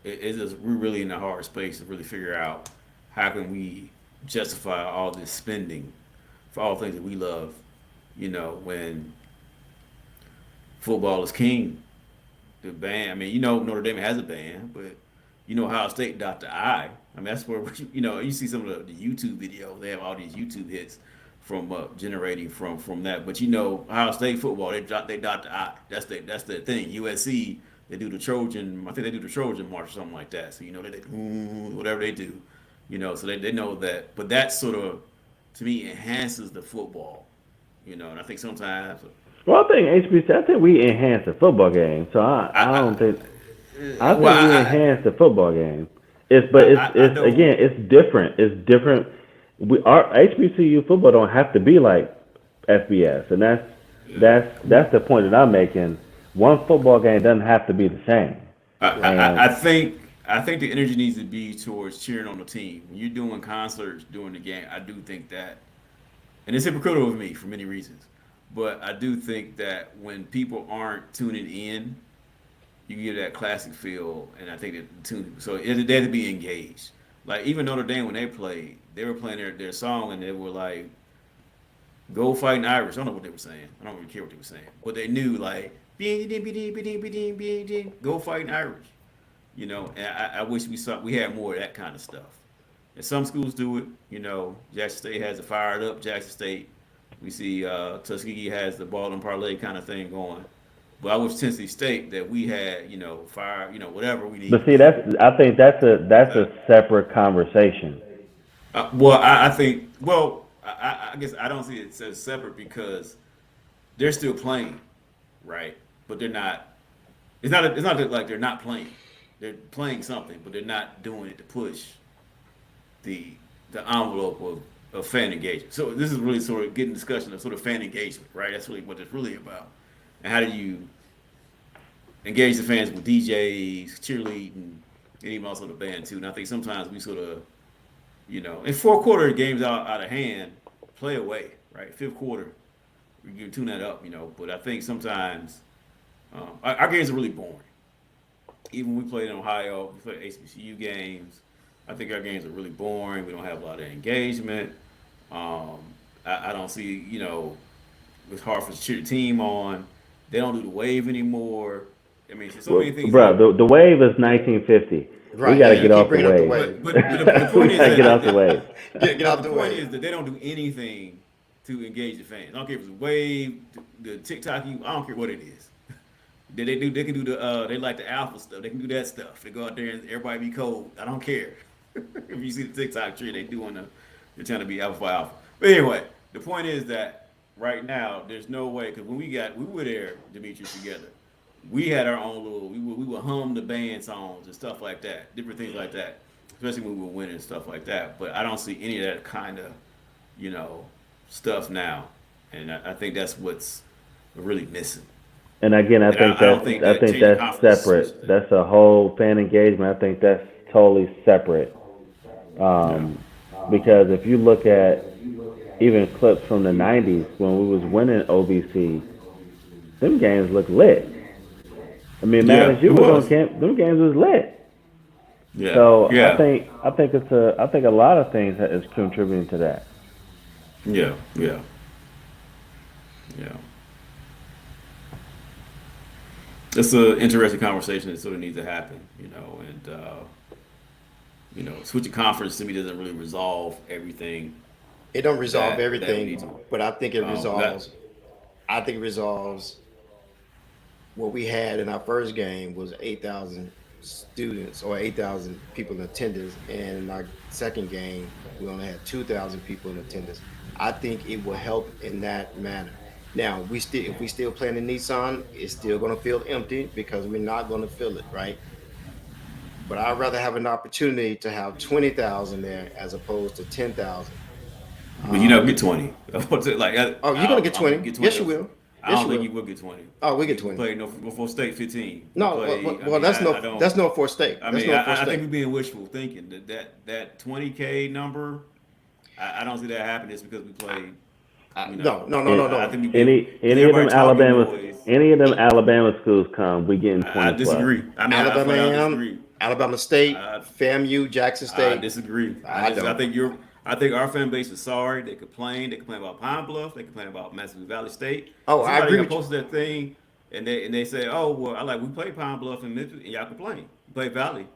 Speaker 1: it's just we're really in a hard space to really figure out how can we justify all this spending for all things that we love, when football is king. The band, I mean, Notre Dame has a band, but Ohio State dot the I. I mean, that's where you see some of the YouTube videos. They have all these YouTube hits from generating from that. But Ohio State football, they dot the I. That's their thing. USC, they do the Trojan. I think they do the Trojan march or something like that. So they whatever they do, So they know that. But that sort of to me enhances the football, And I think sometimes
Speaker 2: Well, I think HBC. I think we enhanced the football game. So I don't think. I
Speaker 1: well
Speaker 2: think we enhanced the football game. It's but
Speaker 1: I
Speaker 2: it's
Speaker 1: know
Speaker 2: again it's different. It's different. our HBCU football don't have to be like FBS, and that's the point that I'm making. One football game doesn't have to be the same.
Speaker 1: I, I,
Speaker 2: And
Speaker 1: I think the energy needs to be towards cheering on the team. When you're doing concerts during the game, I do think that, and it's hypocritical of me for many reasons, but I do think that when people aren't tuning in, you get that classic feel, and I think that tune. So they had to be engaged. Like even Notre Dame when they played, they were playing their song, and they were like, "Go fighting Irish." I don't know what they were saying. I don't really care what they were saying, but they knew like, "Go fighting Irish." And I wish we had more of that kind of stuff. And some schools do it. Jackson State has the fired up Jackson State. We see Tuskegee has the ball and parlay kind of thing going. But I wish Tennessee State that we had, fire, whatever we
Speaker 2: but
Speaker 1: need.
Speaker 2: see, I think that's a separate conversation.
Speaker 1: Well, I think, well, I guess I don't see it as separate because they're still playing, right? But they're not. It's not that, like they're not playing. They're playing something, but they're not doing it to push the the envelope of fan engagement. So this is really sort of getting discussion of sort of fan engagement, right? That's really what it's really about. And how do you engage the fans with DJs, cheerleading, and even also the band too? And I think sometimes we sort of, in fourth quarter games out of hand, play away, right? Fifth quarter, we can tune that up, But I think sometimes our games are really boring. Even when we played in Ohio, we played HBCU games. I think our games are really boring. We don't have a lot of engagement. I don't see, it's hard for us to cheer the team on. They don't do the wave anymore. I mean, so
Speaker 2: Well,
Speaker 1: many things
Speaker 2: bro,
Speaker 1: that.
Speaker 2: the wave is 1950. We
Speaker 3: Right.
Speaker 2: got
Speaker 3: Yeah,
Speaker 2: to
Speaker 3: you
Speaker 2: get
Speaker 3: keep
Speaker 2: off the
Speaker 3: bringing up the
Speaker 2: wave.
Speaker 3: wave.
Speaker 1: But the
Speaker 2: We
Speaker 1: point is
Speaker 2: got to get off the
Speaker 1: that
Speaker 2: wave.
Speaker 3: Get
Speaker 1: but
Speaker 3: out
Speaker 1: the
Speaker 3: the
Speaker 1: point
Speaker 3: way.
Speaker 1: is that they don't do anything to engage the fans. I don't care if it's wave, the TikTok, I don't care what it is. They can do they like the alpha stuff. They can do that stuff. They go out there and everybody be cold. I don't care. If you see the TikTok tree, they're trying to be alpha for alpha. But anyway, the point is that right now there's no way because when we were there, Demetrius, together. We had our own little. We would hum the band songs and stuff like that, different things like that, especially when we were winning and stuff like that. But I don't see any of that kind of, you know, stuff now, and I think that's what's really missing.
Speaker 2: And again,
Speaker 1: And I don't think
Speaker 2: I
Speaker 1: that
Speaker 2: think
Speaker 1: changing
Speaker 2: that's
Speaker 1: conference switches
Speaker 2: separate.
Speaker 1: that.
Speaker 2: That's a whole fan engagement. I think that's totally separate.
Speaker 1: Yeah.
Speaker 2: Um, because if you look at even clips from the '90s when we was winning OVC, them games look lit. I mean, man,
Speaker 1: Yeah,
Speaker 2: as
Speaker 1: it
Speaker 2: you was on
Speaker 1: was.
Speaker 2: camp, them games was lit.
Speaker 1: Yeah.
Speaker 2: So
Speaker 1: Yeah.
Speaker 2: I think a lot of things is contributing to that.
Speaker 1: Yeah. Yeah. Yeah. It's an interesting conversation that sort of needs to happen, and switching conference to me doesn't really resolve everything
Speaker 3: It don't resolve
Speaker 1: that we
Speaker 3: everything,
Speaker 1: need to.
Speaker 3: but I think it
Speaker 1: That
Speaker 3: resolves. I think it resolves what we had in our first game was 8,000 students or 8,000 people in attendance, and in our second game we only had 2,000 people in attendance. I think it will help in that manner. Now we still, if we still playing in Nissan, it's still going to feel empty because we're not going to fill it, right? But I'd rather have an opportunity to have 20,000 there as opposed to 10,000.
Speaker 1: But you never
Speaker 3: Um,
Speaker 1: get 20. Like
Speaker 3: oh, you're going to get
Speaker 1: I don't think you
Speaker 3: 20.
Speaker 1: get 20.
Speaker 3: Yes, you will.
Speaker 1: I
Speaker 3: Yes,
Speaker 1: don't
Speaker 3: you
Speaker 1: think
Speaker 3: will.
Speaker 1: you will get 20.
Speaker 3: Oh, we get
Speaker 1: We
Speaker 3: 20.
Speaker 1: played no State 15. We
Speaker 3: No,
Speaker 1: play. I
Speaker 3: that's
Speaker 1: mean, I
Speaker 3: no,
Speaker 1: don't.
Speaker 3: that's no for stake.
Speaker 1: I
Speaker 3: That's
Speaker 1: mean,
Speaker 3: no for
Speaker 1: I think
Speaker 3: stake.
Speaker 1: we're being wishful thinking that 20K number. I don't see that happening just because we played.
Speaker 3: No, no, no,
Speaker 2: And
Speaker 3: no,
Speaker 1: I
Speaker 3: no.
Speaker 1: think we being
Speaker 2: any of them
Speaker 1: everybody talking noise.
Speaker 2: Any of them
Speaker 3: E-
Speaker 2: Alabama schools come, we getting
Speaker 1: I
Speaker 2: 20 plus.
Speaker 1: disagree. I mean, I
Speaker 3: Alabama
Speaker 1: flat out
Speaker 3: A&M,
Speaker 1: disagree.
Speaker 3: Alabama State,
Speaker 1: I
Speaker 3: FAMU, Jackson
Speaker 1: I
Speaker 3: State.
Speaker 1: disagree.
Speaker 3: I
Speaker 1: I
Speaker 3: don't.
Speaker 1: think you're. I think our fan base is sorry. They complain. They complain about Pine Bluff. They complain about Mississippi Valley State.
Speaker 3: Oh,
Speaker 1: And
Speaker 3: I
Speaker 1: somebody
Speaker 3: agree
Speaker 1: got
Speaker 3: with you.
Speaker 1: posted that thing, and they say, "Oh well, we play Pine Bluff and Memphis, and y'all complain. We play Valley,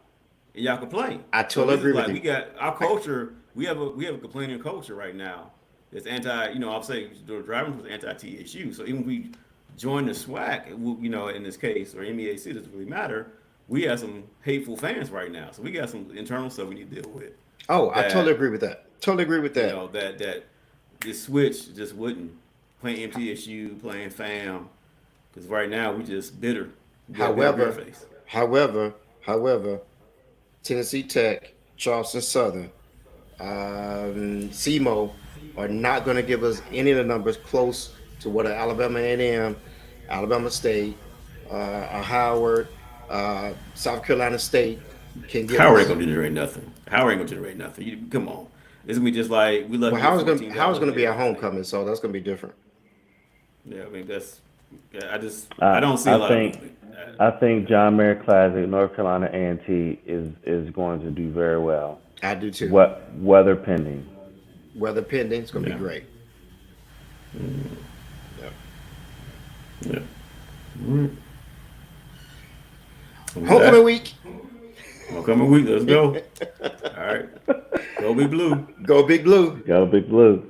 Speaker 1: and y'all complain."
Speaker 3: I
Speaker 1: So
Speaker 3: totally
Speaker 1: this is
Speaker 3: agree with
Speaker 1: like we
Speaker 3: you.
Speaker 1: got our culture. We have a complaining culture right now. It's anti. I'll say the driving was anti TSU. So even if we join the SWAC, in this case or MEAC, doesn't really matter. We have some hateful fans right now. So we got some internal stuff we need to deal with.
Speaker 3: Oh, I totally
Speaker 1: That
Speaker 3: agree with that. Totally agree with that.
Speaker 1: that this switch just wouldn't playing MTSU, playing FAM, because right now we just bitter. We got a bitter beer
Speaker 3: However,
Speaker 1: face.
Speaker 3: however, Tennessee Tech, Charleston Southern, SEMO are not going to give us any of the numbers close to what an Alabama A&M, Alabama State, a Howard, South Carolina State can give
Speaker 1: Howard ain't
Speaker 3: us.
Speaker 1: gonna generate nothing. Howard ain't gonna generate nothing. Come on, it's gonna be just like we
Speaker 3: Well,
Speaker 1: lucky to get four teams out
Speaker 3: Howard's
Speaker 1: of
Speaker 3: gonna be
Speaker 1: there.
Speaker 3: our
Speaker 1: I think.
Speaker 3: homecoming, so that's gonna be different.
Speaker 1: Yeah, I mean that's. Yeah, I
Speaker 2: I
Speaker 1: don't see a
Speaker 2: I
Speaker 1: lot of.
Speaker 2: think I think John Mayer Classic, North Carolina A&T is going to do very well.
Speaker 3: I do too.
Speaker 2: What weather pending?
Speaker 3: Weather pending, it's gonna be
Speaker 1: Yeah,
Speaker 3: great. Yep.
Speaker 1: yeah. Mm. So with
Speaker 3: Homecoming
Speaker 1: that,
Speaker 3: week.
Speaker 1: homecoming week. Let's go. All right, go be blue.
Speaker 3: Go Big Blue.
Speaker 2: Go Big Blue.